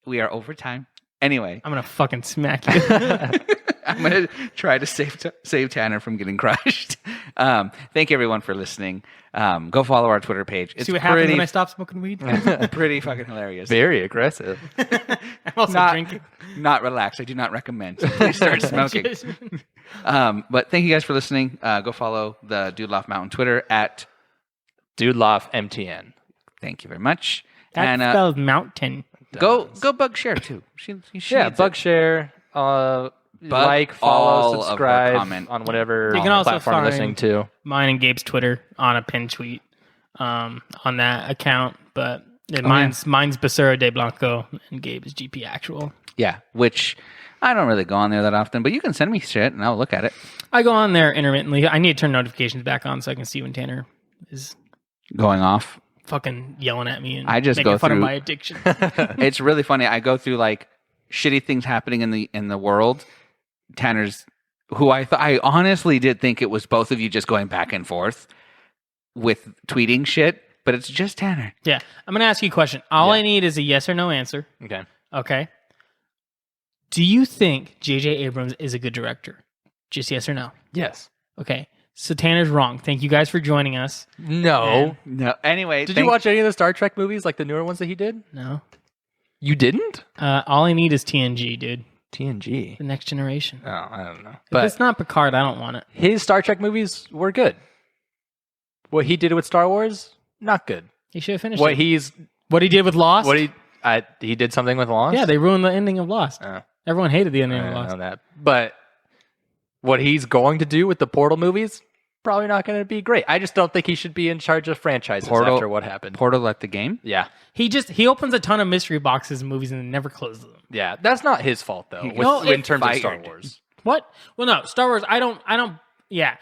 We are over time. Anyway, I'm going to fucking smack you. I'm going to try to save Tanner from getting crushed. Thank you, everyone, for listening. Go follow our Twitter page. It's See what happens pretty, when I stop smoking weed? pretty fucking hilarious. Very aggressive. I'm also Not, drinking. not relaxed. I do not recommend. So please start smoking. But thank you guys for listening. Go follow the Dude Loft Mountain Twitter at. Dude Loft MTN. Thank you very much. That And spells mountain. go bug Cher too. She Yeah, needs bug it. share, like, all follow, of her subscribe comment. on whatever You can also platform you're find- listening to. Mine and Gabe's Twitter on a pin tweet on that account. But mine's Basura de Blanco and Gabe's GP Actual. Yeah, which I don't really go on there that often, but you can send me shit and I'll look at it. I go on there intermittently. I need to turn notifications back on so I can see when Tanner is Going off. fucking yelling at me and I just making go fun of through- my addiction. It's really funny. I go through like shitty things happening in the world. Tanner's, who I honestly did think it was both of you just going back and forth with tweeting shit, but it's just Tanner. Yeah. I'm going to ask you a question. All Yeah. I need is a yes or no answer. Okay. Okay. Do you think J.J. Abrams is a good director? Just yes or no. Yes. Okay. So Tanner's wrong. Thank you guys for joining us. No. No. Anyway, Did you watch any of the Star Trek movies, like the newer ones that he did? No. You didn't? All I need is TNG, dude. TNG. The Next Generation. Oh, I don't know. If But it's not Picard, I don't want it. his Star Trek movies were good. What he did with Star Wars, not good. He should have finished What it. What he did with Lost? he did something with Lost? Yeah, they ruined the ending of Lost. Oh. Everyone hated the ending I of didn't Lost. know that. But what he's going to do with the Portal movies, probably not going to be great. I just don't think he should be in charge of franchises after what happened. Portal at the game? Yeah. He opens a ton of mystery boxes in movies and then never closes them. Yeah. That's not his fault, though, in terms of Star Wars. What? Well, no, Star Wars. I don't. Yeah,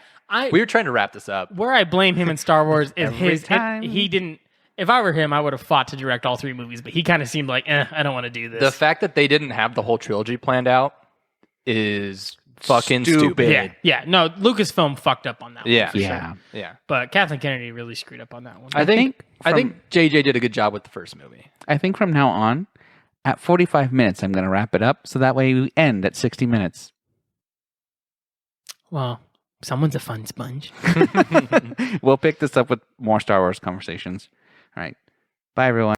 We were trying to wrap this up. where I blame him in Star Wars is Every time. he didn't. If I were him, I would have fought to direct all 3 movies, but he kind of seemed like, I don't want to do this. The fact that they didn't have the whole trilogy planned out is fucking stupid. yeah. No, Lucasfilm fucked up on that Yeah. one. For Yeah. Sure. Yeah. But Kathleen Kennedy really screwed up on that one. I think JJ did a good job with the first movie. I think from now on, at 45 minutes, I'm going to wrap it up. So that way we end at 60 minutes. Well, someone's a fun sponge. We'll pick this up with more Star Wars conversations. All right. Bye, everyone.